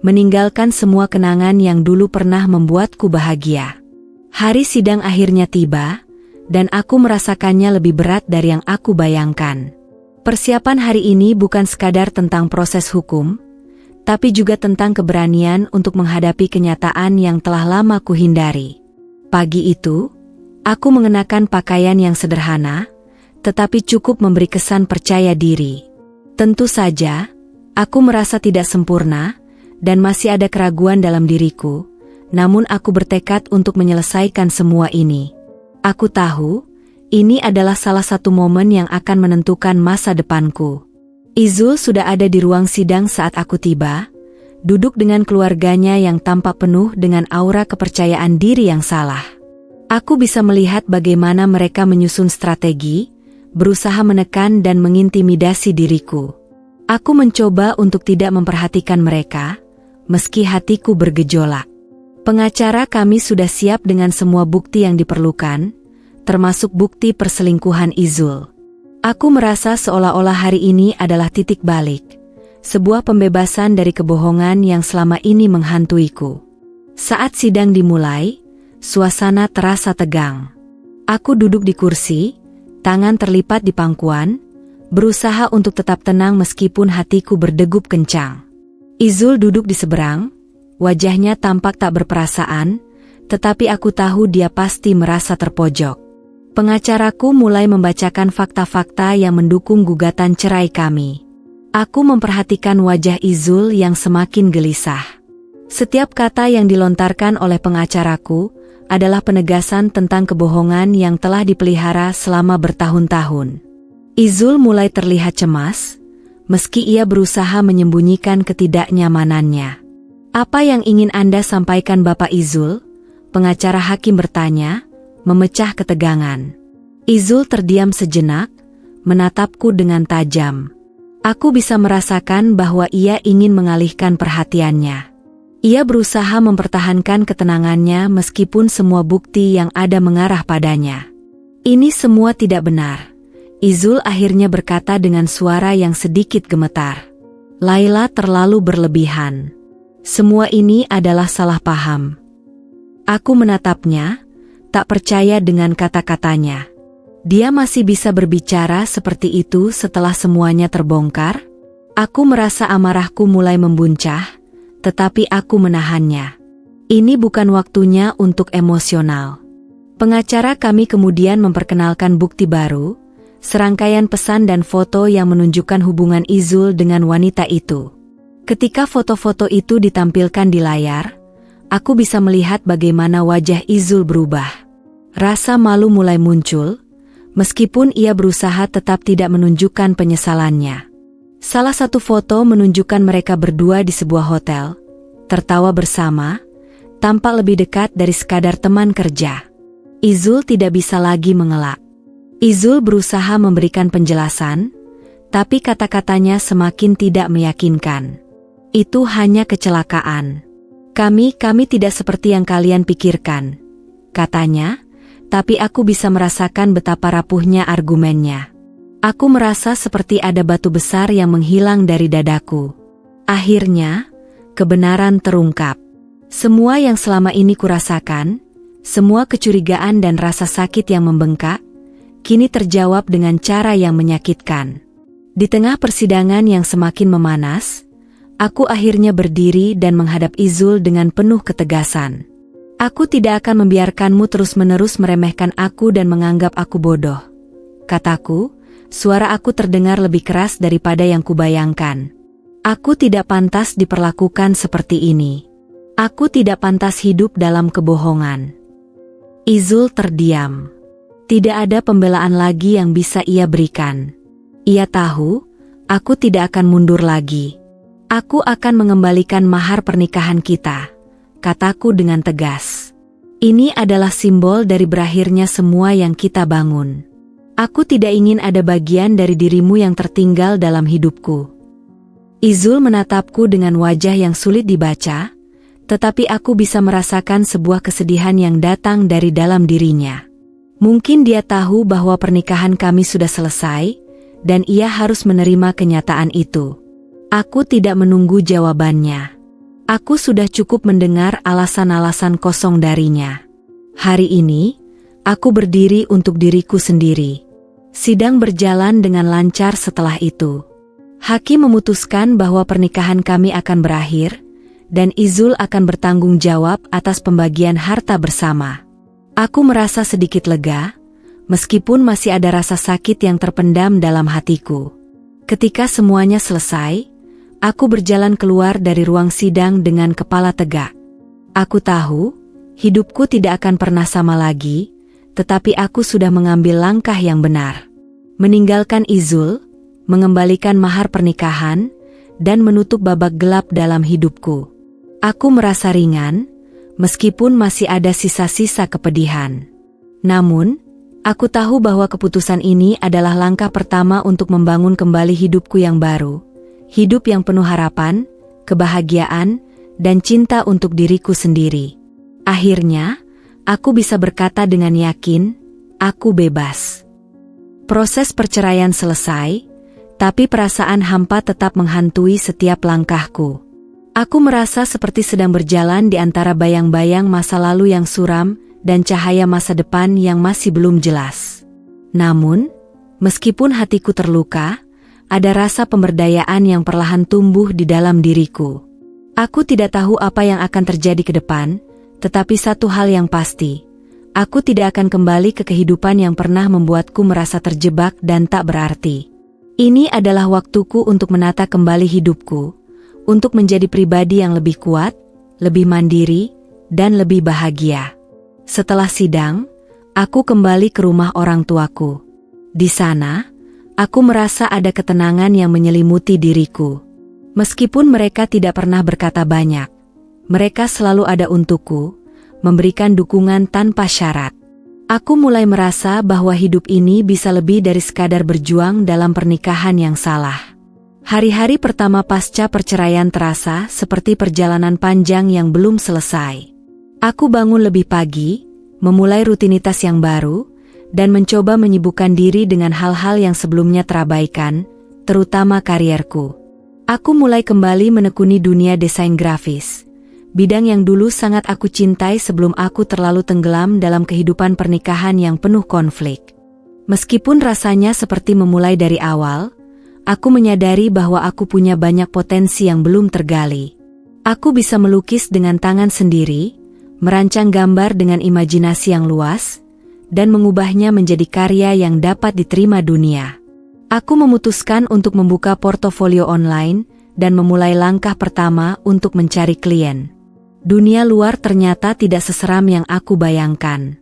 meninggalkan semua kenangan yang dulu pernah membuatku bahagia. Hari sidang akhirnya tiba, dan aku merasakannya lebih berat dari yang aku bayangkan. Persiapan hari ini bukan sekadar tentang proses hukum, tapi juga tentang keberanian untuk menghadapi kenyataan yang telah lama kuhindari. Pagi itu, aku mengenakan pakaian yang sederhana, tetapi cukup memberi kesan percaya diri. Tentu saja, aku merasa tidak sempurna, dan masih ada keraguan dalam diriku, namun aku bertekad untuk menyelesaikan semua ini. Aku tahu, ini adalah salah satu momen yang akan menentukan masa depanku. Izul sudah ada di ruang sidang saat aku tiba, duduk dengan keluarganya yang tampak penuh dengan aura kepercayaan diri yang salah. Aku bisa melihat bagaimana mereka menyusun strategi, berusaha menekan dan mengintimidasi diriku. Aku mencoba untuk tidak memperhatikan mereka, meski hatiku bergejolak. Pengacara kami sudah siap dengan semua bukti yang diperlukan, termasuk bukti perselingkuhan Izul. Aku merasa seolah-olah hari ini adalah titik balik, sebuah pembebasan dari kebohongan yang selama ini menghantuiku. Saat sidang dimulai, suasana terasa tegang. Aku duduk di kursi, tangan terlipat di pangkuan, berusaha untuk tetap tenang meskipun hatiku berdegup kencang. Izul duduk di seberang, Wajahnya tampak tak berperasaan, tetapi aku tahu dia pasti merasa terpojok. Pengacaraku mulai membacakan fakta-fakta yang mendukung gugatan cerai kami. Aku memperhatikan wajah Izul yang semakin gelisah. Setiap kata yang dilontarkan oleh pengacaraku adalah penegasan tentang kebohongan yang telah dipelihara selama bertahun-tahun. Izul mulai terlihat cemas, meski ia berusaha menyembunyikan ketidaknyamanannya. "Apa yang ingin Anda sampaikan, Bapak Izul?" pengacara hakim bertanya, memecah ketegangan. Izul terdiam sejenak, menatapku dengan tajam. Aku bisa merasakan bahwa ia ingin mengalihkan perhatiannya. Ia berusaha mempertahankan ketenangannya meskipun semua bukti yang ada mengarah padanya. "Ini semua tidak benar," Izul akhirnya berkata dengan suara yang sedikit gemetar. "Laila terlalu berlebihan. Semua ini adalah salah paham." Aku menatapnya, tak percaya dengan kata-katanya. Dia masih bisa berbicara seperti itu setelah semuanya terbongkar? Aku merasa amarahku mulai membuncah, tetapi aku menahannya. Ini bukan waktunya untuk emosional. Pengacara kami kemudian memperkenalkan bukti baru, serangkaian pesan dan foto yang menunjukkan hubungan Izul dengan wanita itu. Ketika foto-foto itu ditampilkan di layar, aku bisa melihat bagaimana wajah Izul berubah. Rasa malu mulai muncul, meskipun ia berusaha tetap tidak menunjukkan penyesalannya. Salah satu foto menunjukkan mereka berdua di sebuah hotel, tertawa bersama, tampak lebih dekat dari sekadar teman kerja. Izul tidak bisa lagi mengelak. Izul berusaha memberikan penjelasan, tapi kata-katanya semakin tidak meyakinkan. "Itu hanya kecelakaan. Kami tidak seperti yang kalian pikirkan," katanya, tapi aku bisa merasakan betapa rapuhnya argumennya. Aku merasa seperti ada batu besar yang menghilang dari dadaku. Akhirnya, kebenaran terungkap. Semua yang selama ini kurasakan, semua kecurigaan dan rasa sakit yang membengkak, kini terjawab dengan cara yang menyakitkan. Di tengah persidangan yang semakin memanas, aku akhirnya berdiri dan menghadap Izul dengan penuh ketegasan. "Aku tidak akan membiarkanmu terus-menerus meremehkan aku dan menganggap aku bodoh," kataku, suara aku terdengar lebih keras daripada yang kubayangkan. "Aku tidak pantas diperlakukan seperti ini. Aku tidak pantas hidup dalam kebohongan." Izul terdiam. Tidak ada pembelaan lagi yang bisa ia berikan. Ia tahu, aku tidak akan mundur lagi. "Aku akan mengembalikan mahar pernikahan kita," kataku dengan tegas. "Ini adalah simbol dari berakhirnya semua yang kita bangun. Aku tidak ingin ada bagian dari dirimu yang tertinggal dalam hidupku." Izul menatapku dengan wajah yang sulit dibaca, tetapi aku bisa merasakan sebuah kesedihan yang datang dari dalam dirinya. Mungkin dia tahu bahwa pernikahan kami sudah selesai, dan ia harus menerima kenyataan itu. Aku tidak menunggu jawabannya. Aku sudah cukup mendengar alasan-alasan kosong darinya. Hari ini, aku berdiri untuk diriku sendiri. Sidang berjalan dengan lancar setelah itu. Hakim memutuskan bahwa pernikahan kami akan berakhir, dan Izul akan bertanggung jawab atas pembagian harta bersama. Aku merasa sedikit lega, meskipun masih ada rasa sakit yang terpendam dalam hatiku. Ketika semuanya selesai, aku berjalan keluar dari ruang sidang dengan kepala tegak. Aku tahu, hidupku tidak akan pernah sama lagi, tetapi aku sudah mengambil langkah yang benar. Meninggalkan Izul, mengembalikan mahar pernikahan, dan menutup babak gelap dalam hidupku. Aku merasa ringan, meskipun masih ada sisa-sisa kepedihan. Namun, aku tahu bahwa keputusan ini adalah langkah pertama untuk membangun kembali hidupku yang baru. Hidup yang penuh harapan, kebahagiaan, dan cinta untuk diriku sendiri. Akhirnya, aku bisa berkata dengan yakin, aku bebas. Proses perceraian selesai, tapi perasaan hampa tetap menghantui setiap langkahku. Aku merasa seperti sedang berjalan di antara bayang-bayang masa lalu yang suram dan cahaya masa depan yang masih belum jelas. Namun, meskipun hatiku terluka, ada rasa pemberdayaan yang perlahan tumbuh di dalam diriku. Aku tidak tahu apa yang akan terjadi ke depan, tetapi satu hal yang pasti, aku tidak akan kembali ke kehidupan yang pernah membuatku merasa terjebak dan tak berarti. Ini adalah waktuku untuk menata kembali hidupku, untuk menjadi pribadi yang lebih kuat, lebih mandiri, dan lebih bahagia. Setelah sidang, aku kembali ke rumah orang tuaku. Di sana, aku merasa ada ketenangan yang menyelimuti diriku. Meskipun mereka tidak pernah berkata banyak, mereka selalu ada untukku, memberikan dukungan tanpa syarat. Aku mulai merasa bahwa hidup ini bisa lebih dari sekadar berjuang dalam pernikahan yang salah. Hari-hari pertama pasca perceraian terasa seperti perjalanan panjang yang belum selesai. Aku bangun lebih pagi, memulai rutinitas yang baru, dan mencoba menyibukkan diri dengan hal-hal yang sebelumnya terabaikan, terutama karierku. Aku mulai kembali menekuni dunia desain grafis, bidang yang dulu sangat aku cintai sebelum aku terlalu tenggelam dalam kehidupan pernikahan yang penuh konflik. Meskipun rasanya seperti memulai dari awal, aku menyadari bahwa aku punya banyak potensi yang belum tergali. Aku bisa melukis dengan tangan sendiri, merancang gambar dengan imajinasi yang luas, dan mengubahnya menjadi karya yang dapat diterima dunia. Aku memutuskan untuk membuka portofolio online dan memulai langkah pertama untuk mencari klien. Dunia luar ternyata tidak seseram yang aku bayangkan.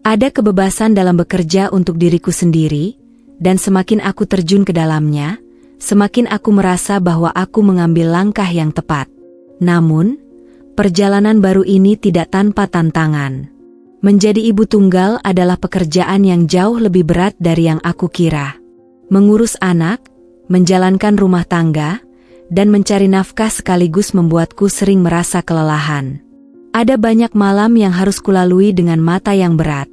Ada kebebasan dalam bekerja untuk diriku sendiri, dan semakin aku terjun ke dalamnya, semakin aku merasa bahwa aku mengambil langkah yang tepat. Namun, perjalanan baru ini tidak tanpa tantangan. Menjadi ibu tunggal adalah pekerjaan yang jauh lebih berat dari yang aku kira. Mengurus anak, menjalankan rumah tangga, dan mencari nafkah sekaligus membuatku sering merasa kelelahan. Ada banyak malam yang harus kulalui dengan mata yang berat,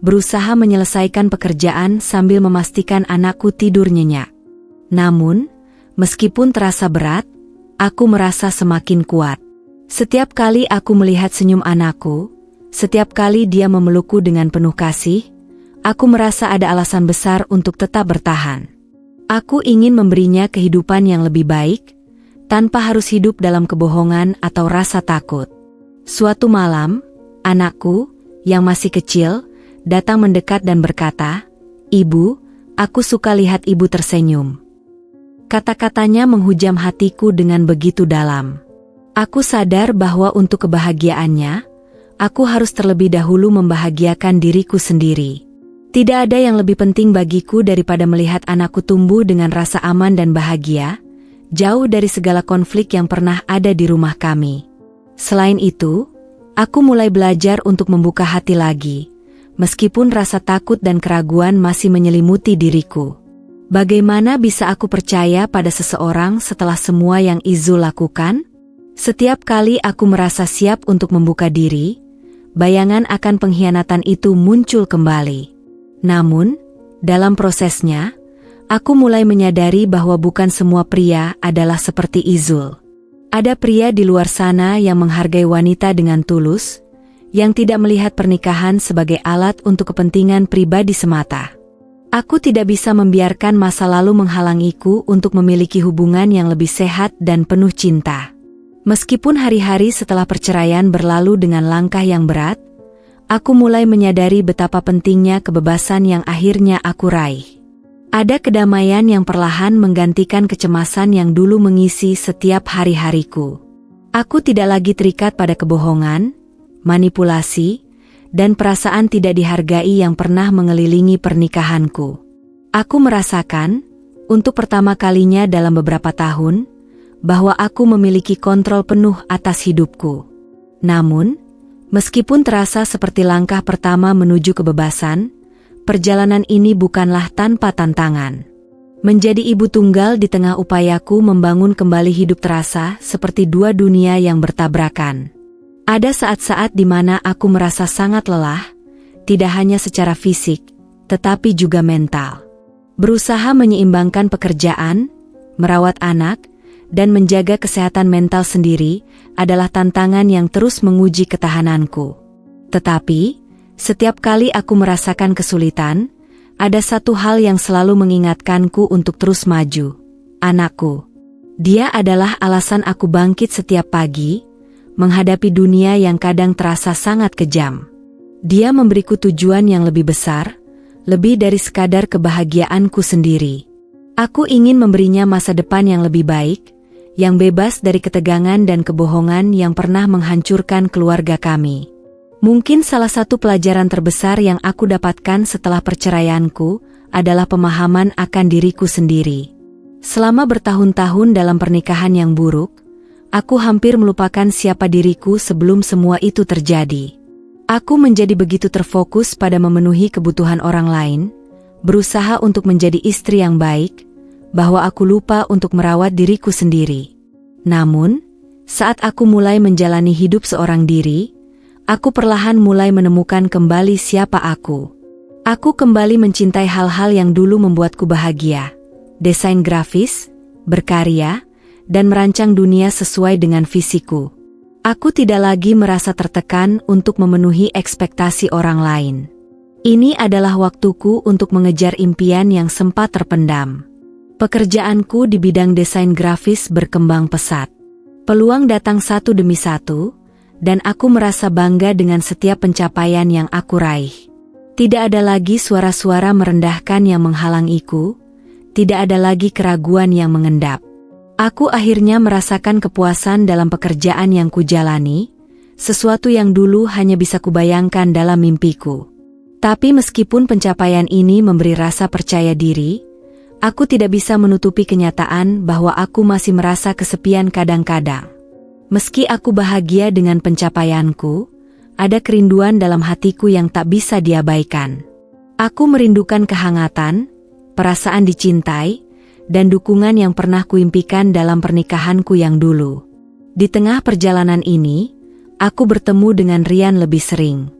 berusaha menyelesaikan pekerjaan sambil memastikan anakku tidur nyenyak. Namun, meskipun terasa berat, aku merasa semakin kuat. Setiap kali aku melihat senyum anakku, setiap kali dia memelukku dengan penuh kasih, aku merasa ada alasan besar untuk tetap bertahan. Aku ingin memberinya kehidupan yang lebih baik, tanpa harus hidup dalam kebohongan atau rasa takut. Suatu malam, anakku, yang masih kecil, datang mendekat dan berkata, "Ibu, aku suka lihat ibu tersenyum." Kata-katanya menghujam hatiku dengan begitu dalam. Aku sadar bahwa untuk kebahagiaannya, aku harus terlebih dahulu membahagiakan diriku sendiri. Tidak ada yang lebih penting bagiku daripada melihat anakku tumbuh dengan rasa aman dan bahagia, jauh dari segala konflik yang pernah ada di rumah kami. Selain itu, aku mulai belajar untuk membuka hati lagi, meskipun rasa takut dan keraguan masih menyelimuti diriku. Bagaimana bisa aku percaya pada seseorang setelah semua yang Izul lakukan? Setiap kali aku merasa siap untuk membuka diri, bayangan akan pengkhianatan itu muncul kembali. Namun, dalam prosesnya, aku mulai menyadari bahwa bukan semua pria adalah seperti Izul. Ada pria di luar sana yang menghargai wanita dengan tulus, yang tidak melihat pernikahan sebagai alat untuk kepentingan pribadi semata. Aku tidak bisa membiarkan masa lalu menghalangiku untuk memiliki hubungan yang lebih sehat dan penuh cinta. Meskipun hari-hari setelah perceraian berlalu dengan langkah yang berat, aku mulai menyadari betapa pentingnya kebebasan yang akhirnya aku raih. Ada kedamaian yang perlahan menggantikan kecemasan yang dulu mengisi setiap hari-hariku. Aku tidak lagi terikat pada kebohongan, manipulasi, dan perasaan tidak dihargai yang pernah mengelilingi pernikahanku. Aku merasakan, untuk pertama kalinya dalam beberapa tahun, bahwa aku memiliki kontrol penuh atas hidupku. Namun, meskipun terasa seperti langkah pertama menuju kebebasan, perjalanan ini bukanlah tanpa tantangan. Menjadi ibu tunggal di tengah upayaku membangun kembali hidup terasa seperti dua dunia yang bertabrakan. Ada saat-saat di mana aku merasa sangat lelah, tidak hanya secara fisik, tetapi juga mental. Berusaha menyeimbangkan pekerjaan, merawat anak, dan menjaga kesehatan mental sendiri adalah tantangan yang terus menguji ketahananku. Tetapi, setiap kali aku merasakan kesulitan, ada satu hal yang selalu mengingatkanku untuk terus maju. Anakku. Dia adalah alasan aku bangkit setiap pagi, menghadapi dunia yang kadang terasa sangat kejam. Dia memberiku tujuan yang lebih besar, lebih dari sekadar kebahagiaanku sendiri. Aku ingin memberinya masa depan yang lebih baik, yang bebas dari ketegangan dan kebohongan yang pernah menghancurkan keluarga kami. Mungkin salah satu pelajaran terbesar yang aku dapatkan setelah perceraianku adalah pemahaman akan diriku sendiri. Selama bertahun-tahun dalam pernikahan yang buruk, aku hampir melupakan siapa diriku sebelum semua itu terjadi. Aku menjadi begitu terfokus pada memenuhi kebutuhan orang lain, berusaha untuk menjadi istri yang baik, bahwa aku lupa untuk merawat diriku sendiri. Namun, saat aku mulai menjalani hidup seorang diri, aku perlahan mulai menemukan kembali siapa aku. Aku kembali mencintai hal-hal yang dulu membuatku bahagia. Desain grafis, berkarya, dan merancang dunia sesuai dengan visiku. Aku tidak lagi merasa tertekan untuk memenuhi ekspektasi orang lain. Ini adalah waktuku untuk mengejar impian yang sempat terpendam. Pekerjaanku di bidang desain grafis berkembang pesat. Peluang datang satu demi satu, dan aku merasa bangga dengan setiap pencapaian yang aku raih. Tidak ada lagi suara-suara merendahkan yang menghalangiku, tidak ada lagi keraguan yang mengendap. Aku akhirnya merasakan kepuasan dalam pekerjaan yang kujalani, sesuatu yang dulu hanya bisa kubayangkan dalam mimpiku. Tapi meskipun pencapaian ini memberi rasa percaya diri, aku tidak bisa menutupi kenyataan bahwa aku masih merasa kesepian kadang-kadang. Meski aku bahagia dengan pencapaianku, ada kerinduan dalam hatiku yang tak bisa diabaikan. Aku merindukan kehangatan, perasaan dicintai, dan dukungan yang pernah kuimpikan dalam pernikahanku yang dulu. Di tengah perjalanan ini, aku bertemu dengan Rian lebih sering.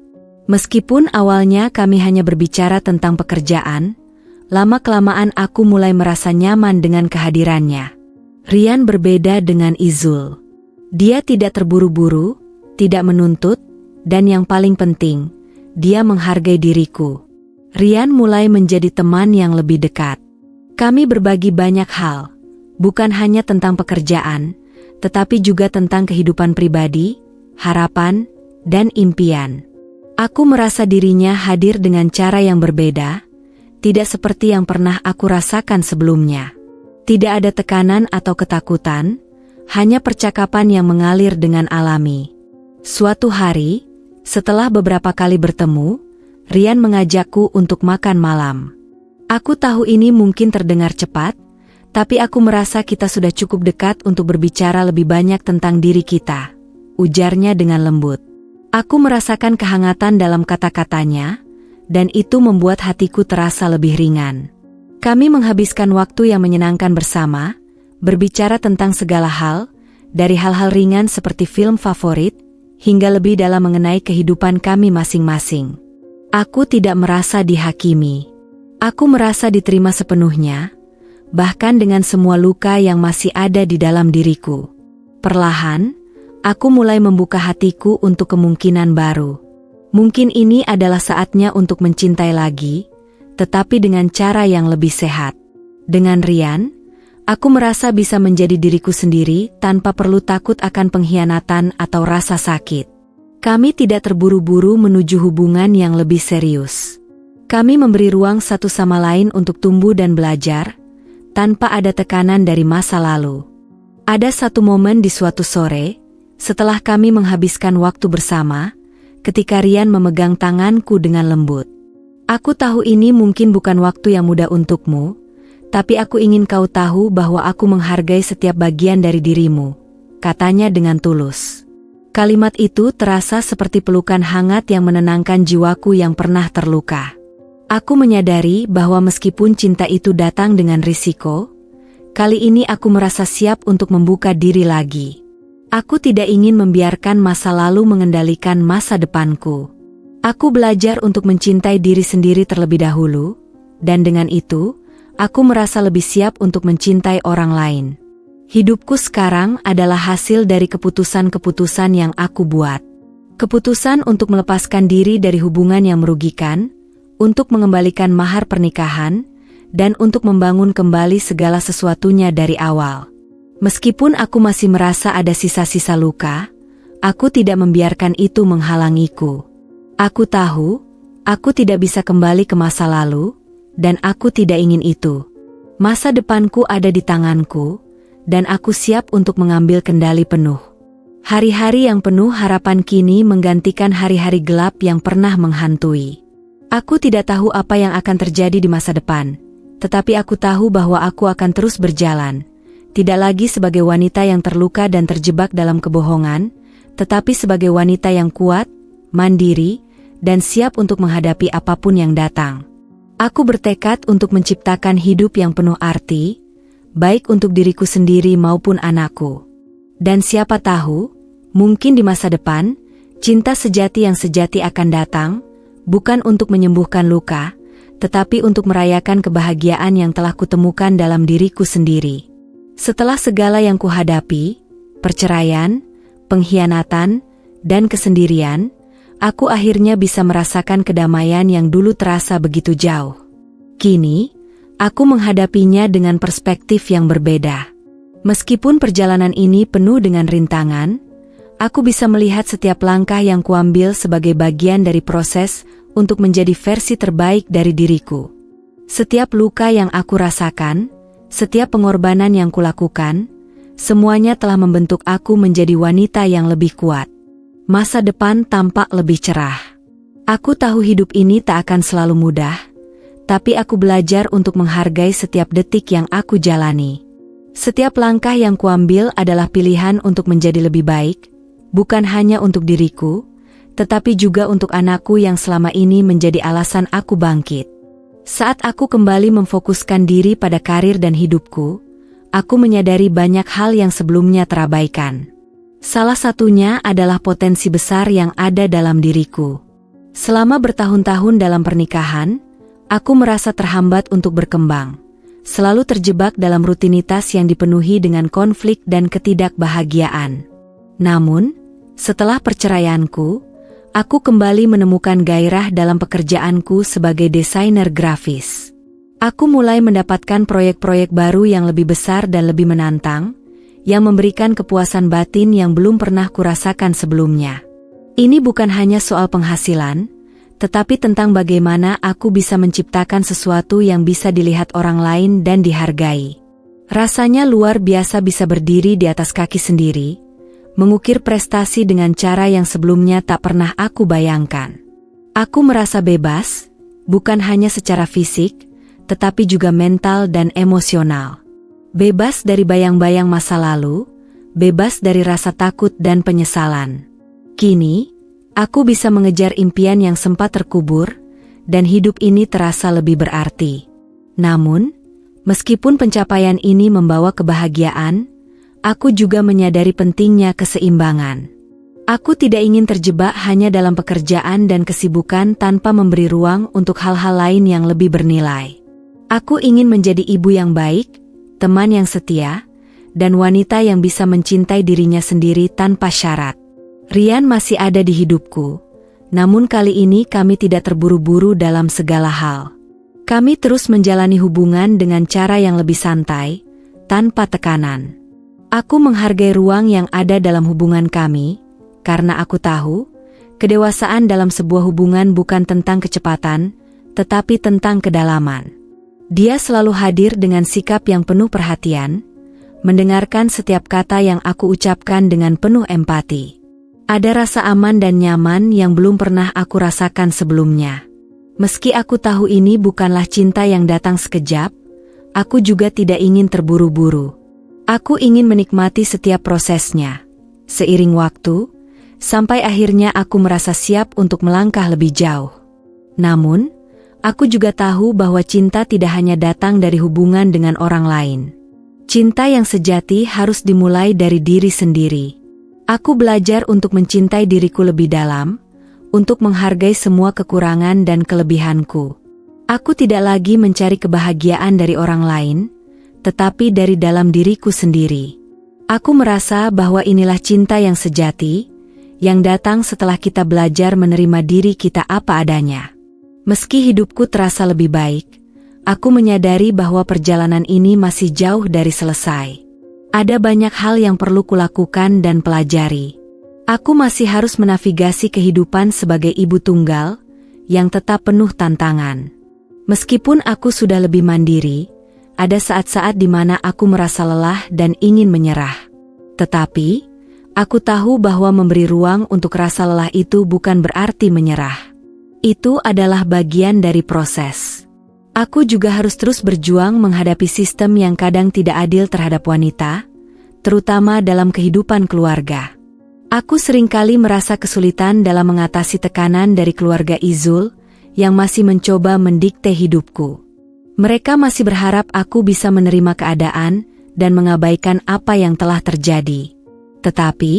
Meskipun awalnya kami hanya berbicara tentang pekerjaan, lama-kelamaan aku mulai merasa nyaman dengan kehadirannya. Rian berbeda dengan Izul. Dia tidak terburu-buru, tidak menuntut, dan yang paling penting, dia menghargai diriku. Rian mulai menjadi teman yang lebih dekat. Kami berbagi banyak hal, bukan hanya tentang pekerjaan, tetapi juga tentang kehidupan pribadi, harapan, dan impian. Aku merasa dirinya hadir dengan cara yang berbeda, tidak seperti yang pernah aku rasakan sebelumnya. Tidak ada tekanan atau ketakutan, hanya percakapan yang mengalir dengan alami. Suatu hari, setelah beberapa kali bertemu, Rian mengajakku untuk makan malam. Aku tahu ini mungkin terdengar cepat, tapi aku merasa kita sudah cukup dekat untuk berbicara lebih banyak tentang diri kita, ujarnya dengan lembut. Aku merasakan kehangatan dalam kata-katanya, dan itu membuat hatiku terasa lebih ringan. Kami menghabiskan waktu yang menyenangkan bersama, berbicara tentang segala hal, dari hal-hal ringan seperti film favorit, hingga lebih dalam mengenai kehidupan kami masing-masing. Aku tidak merasa dihakimi. Aku merasa diterima sepenuhnya, bahkan dengan semua luka yang masih ada di dalam diriku. Perlahan, aku mulai membuka hatiku untuk kemungkinan baru. Mungkin ini adalah saatnya untuk mencintai lagi, tetapi dengan cara yang lebih sehat. Dengan Rian, aku merasa bisa menjadi diriku sendiri tanpa perlu takut akan pengkhianatan atau rasa sakit. Kami tidak terburu-buru menuju hubungan yang lebih serius. Kami memberi ruang satu sama lain untuk tumbuh dan belajar, tanpa ada tekanan dari masa lalu. Ada satu momen di suatu sore, setelah kami menghabiskan waktu bersama, ketika Rian memegang tanganku dengan lembut. Aku tahu ini mungkin bukan waktu yang mudah untukmu, tapi aku ingin kau tahu bahwa aku menghargai setiap bagian dari dirimu, katanya dengan tulus. Kalimat itu terasa seperti pelukan hangat yang menenangkan jiwaku yang pernah terluka. Aku menyadari bahwa meskipun cinta itu datang dengan risiko, kali ini aku merasa siap untuk membuka diri lagi. Aku tidak ingin membiarkan masa lalu mengendalikan masa depanku. Aku belajar untuk mencintai diri sendiri terlebih dahulu, dan dengan itu, aku merasa lebih siap untuk mencintai orang lain. Hidupku sekarang adalah hasil dari keputusan-keputusan yang aku buat. Keputusan untuk melepaskan diri dari hubungan yang merugikan, untuk mengembalikan mahar pernikahan, dan untuk membangun kembali segala sesuatunya dari awal. Meskipun aku masih merasa ada sisa-sisa luka, aku tidak membiarkan itu menghalangiku. Aku tahu, aku tidak bisa kembali ke masa lalu, dan aku tidak ingin itu. Masa depanku ada di tanganku, dan aku siap untuk mengambil kendali penuh. Hari-hari yang penuh harapan kini menggantikan hari-hari gelap yang pernah menghantui. Aku tidak tahu apa yang akan terjadi di masa depan, tetapi aku tahu bahwa aku akan terus berjalan, tidak lagi sebagai wanita yang terluka dan terjebak dalam kebohongan, tetapi sebagai wanita yang kuat, mandiri, dan siap untuk menghadapi apapun yang datang. Aku bertekad untuk menciptakan hidup yang penuh arti, baik untuk diriku sendiri maupun anakku. Dan siapa tahu, mungkin di masa depan, cinta sejati yang sejati akan datang, bukan untuk menyembuhkan luka, tetapi untuk merayakan kebahagiaan yang telah kutemukan dalam diriku sendiri. Setelah segala yang kuhadapi, perceraian, pengkhianatan, dan kesendirian, aku akhirnya bisa merasakan kedamaian yang dulu terasa begitu jauh. Kini, aku menghadapinya dengan perspektif yang berbeda. Meskipun perjalanan ini penuh dengan rintangan, aku bisa melihat setiap langkah yang kuambil sebagai bagian dari proses untuk menjadi versi terbaik dari diriku. Setiap luka yang aku rasakan, setiap pengorbanan yang kulakukan, semuanya telah membentuk aku menjadi wanita yang lebih kuat. Masa depan tampak lebih cerah. Aku tahu hidup ini tak akan selalu mudah, tapi aku belajar untuk menghargai setiap detik yang aku jalani. Setiap langkah yang kuambil adalah pilihan untuk menjadi lebih baik, bukan hanya untuk diriku, tetapi juga untuk anakku yang selama ini menjadi alasan aku bangkit. Saat aku kembali memfokuskan diri pada karir dan hidupku, aku menyadari banyak hal yang sebelumnya terabaikan. Salah satunya adalah potensi besar yang ada dalam diriku. Selama bertahun-tahun dalam pernikahan, aku merasa terhambat untuk berkembang, selalu terjebak dalam rutinitas yang dipenuhi dengan konflik dan ketidakbahagiaan. Namun, setelah perceraianku, aku kembali menemukan gairah dalam pekerjaanku sebagai desainer grafis. Aku mulai mendapatkan proyek-proyek baru yang lebih besar dan lebih menantang, yang memberikan kepuasan batin yang belum pernah kurasakan sebelumnya. Ini bukan hanya soal penghasilan, tetapi tentang bagaimana aku bisa menciptakan sesuatu yang bisa dilihat orang lain dan dihargai. Rasanya luar biasa bisa berdiri di atas kaki sendiri, mengukir prestasi dengan cara yang sebelumnya tak pernah aku bayangkan. Aku merasa bebas, bukan hanya secara fisik, tetapi juga mental dan emosional. Bebas dari bayang-bayang masa lalu, bebas dari rasa takut dan penyesalan. Kini, aku bisa mengejar impian yang sempat terkubur, dan hidup ini terasa lebih berarti. Namun, meskipun pencapaian ini membawa kebahagiaan, aku juga menyadari pentingnya keseimbangan. Aku tidak ingin terjebak hanya dalam pekerjaan dan kesibukan tanpa memberi ruang untuk hal-hal lain yang lebih bernilai. Aku ingin menjadi ibu yang baik, teman yang setia, dan wanita yang bisa mencintai dirinya sendiri tanpa syarat. Rian masih ada di hidupku, namun kali ini kami tidak terburu-buru dalam segala hal. Kami terus menjalani hubungan dengan cara yang lebih santai, tanpa tekanan. Aku menghargai ruang yang ada dalam hubungan kami, karena aku tahu, kedewasaan dalam sebuah hubungan bukan tentang kecepatan, tetapi tentang kedalaman. Dia selalu hadir dengan sikap yang penuh perhatian, mendengarkan setiap kata yang aku ucapkan dengan penuh empati. Ada rasa aman dan nyaman yang belum pernah aku rasakan sebelumnya. Meski aku tahu ini bukanlah cinta yang datang sekejap, aku juga tidak ingin terburu-buru. Aku ingin menikmati setiap prosesnya. Seiring waktu, sampai akhirnya aku merasa siap untuk melangkah lebih jauh. Namun, aku juga tahu bahwa cinta tidak hanya datang dari hubungan dengan orang lain. Cinta yang sejati harus dimulai dari diri sendiri. Aku belajar untuk mencintai diriku lebih dalam, untuk menghargai semua kekurangan dan kelebihanku. Aku tidak lagi mencari kebahagiaan dari orang lain, tetapi dari dalam diriku sendiri. Aku merasa bahwa inilah cinta yang sejati, yang datang setelah kita belajar menerima diri kita apa adanya. Meski hidupku terasa lebih baik, aku menyadari bahwa perjalanan ini masih jauh dari selesai. Ada banyak hal yang perlu kulakukan dan pelajari. Aku masih harus menavigasi kehidupan sebagai ibu tunggal yang tetap penuh tantangan. Meskipun aku sudah lebih mandiri, ada saat-saat di mana aku merasa lelah dan ingin menyerah. Tetapi, aku tahu bahwa memberi ruang untuk rasa lelah itu bukan berarti menyerah. Itu adalah bagian dari proses. Aku juga harus terus berjuang menghadapi sistem yang kadang tidak adil terhadap wanita, terutama dalam kehidupan keluarga. Aku seringkali merasa kesulitan dalam mengatasi tekanan dari keluarga Izul yang masih mencoba mendikte hidupku. Mereka masih berharap aku bisa menerima keadaan dan mengabaikan apa yang telah terjadi. Tetapi,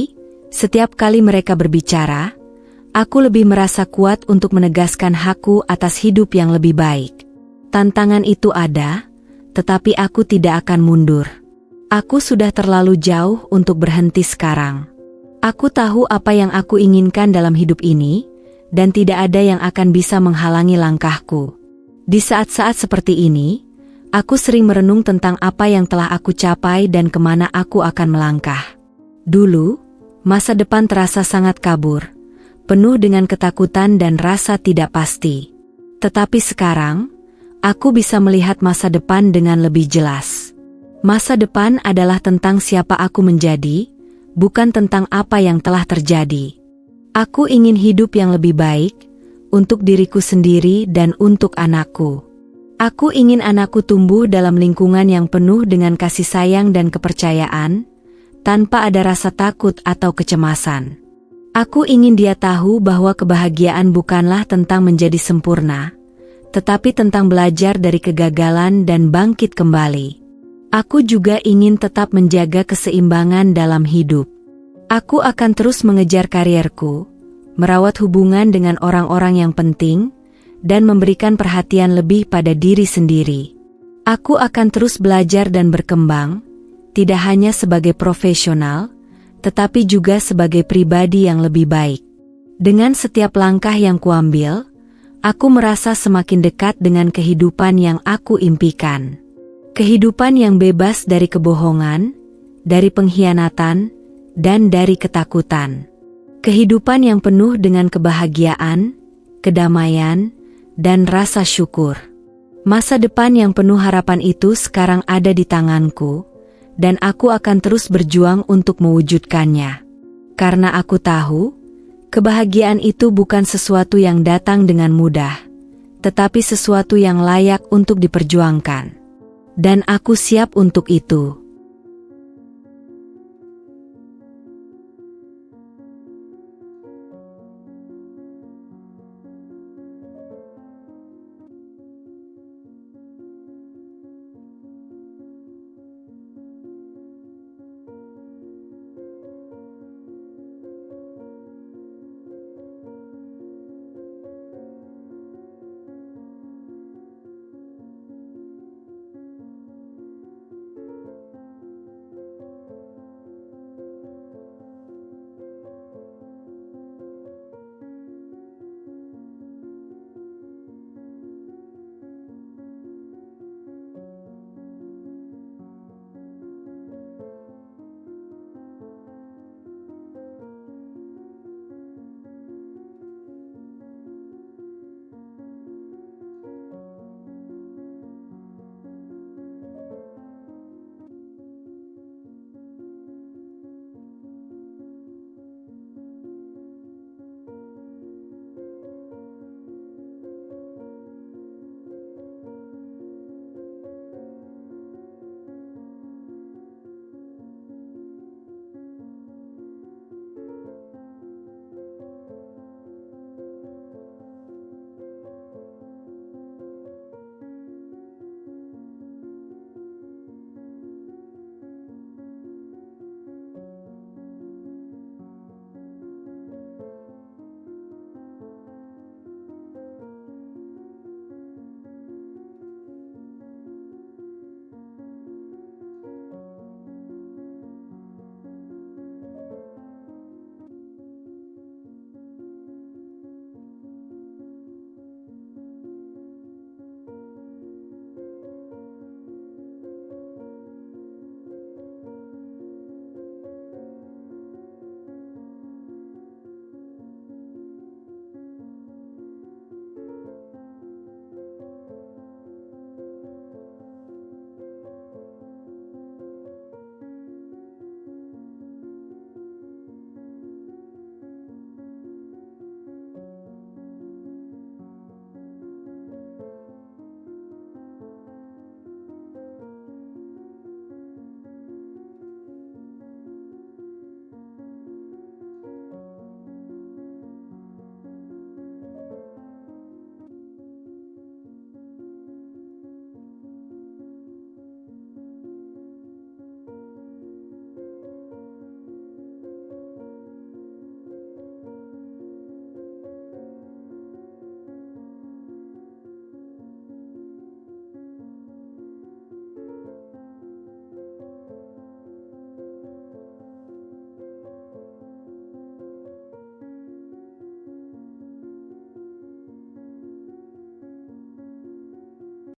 setiap kali mereka berbicara, aku lebih merasa kuat untuk menegaskan hakku atas hidup yang lebih baik. Tantangan itu ada, tetapi aku tidak akan mundur. Aku sudah terlalu jauh untuk berhenti sekarang. Aku tahu apa yang aku inginkan dalam hidup ini, dan tidak ada yang akan bisa menghalangi langkahku. Di saat-saat seperti ini, aku sering merenung tentang apa yang telah aku capai dan kemana aku akan melangkah. Dulu, masa depan terasa sangat kabur, penuh dengan ketakutan dan rasa tidak pasti. Tetapi sekarang, aku bisa melihat masa depan dengan lebih jelas. Masa depan adalah tentang siapa aku menjadi, bukan tentang apa yang telah terjadi. Aku ingin hidup yang lebih baik, untuk diriku sendiri dan untuk anakku. Aku ingin anakku tumbuh dalam lingkungan yang penuh dengan kasih sayang dan kepercayaan, tanpa ada rasa takut atau kecemasan. Aku ingin dia tahu bahwa kebahagiaan bukanlah tentang menjadi sempurna, tetapi tentang belajar dari kegagalan dan bangkit kembali. Aku juga ingin tetap menjaga keseimbangan dalam hidup. Aku akan terus mengejar karierku, merawat hubungan dengan orang-orang yang penting, dan memberikan perhatian lebih pada diri sendiri. Aku akan terus belajar dan berkembang, tidak hanya sebagai profesional, tetapi juga sebagai pribadi yang lebih baik. Dengan setiap langkah yang kuambil, aku merasa semakin dekat dengan kehidupan yang aku impikan. Kehidupan yang bebas dari kebohongan, dari pengkhianatan, dan dari ketakutan. Kehidupan yang penuh dengan kebahagiaan, kedamaian, dan rasa syukur. Masa depan yang penuh harapan itu sekarang ada di tanganku, dan aku akan terus berjuang untuk mewujudkannya. Karena aku tahu, kebahagiaan itu bukan sesuatu yang datang dengan mudah, tetapi sesuatu yang layak untuk diperjuangkan. Dan aku siap untuk itu.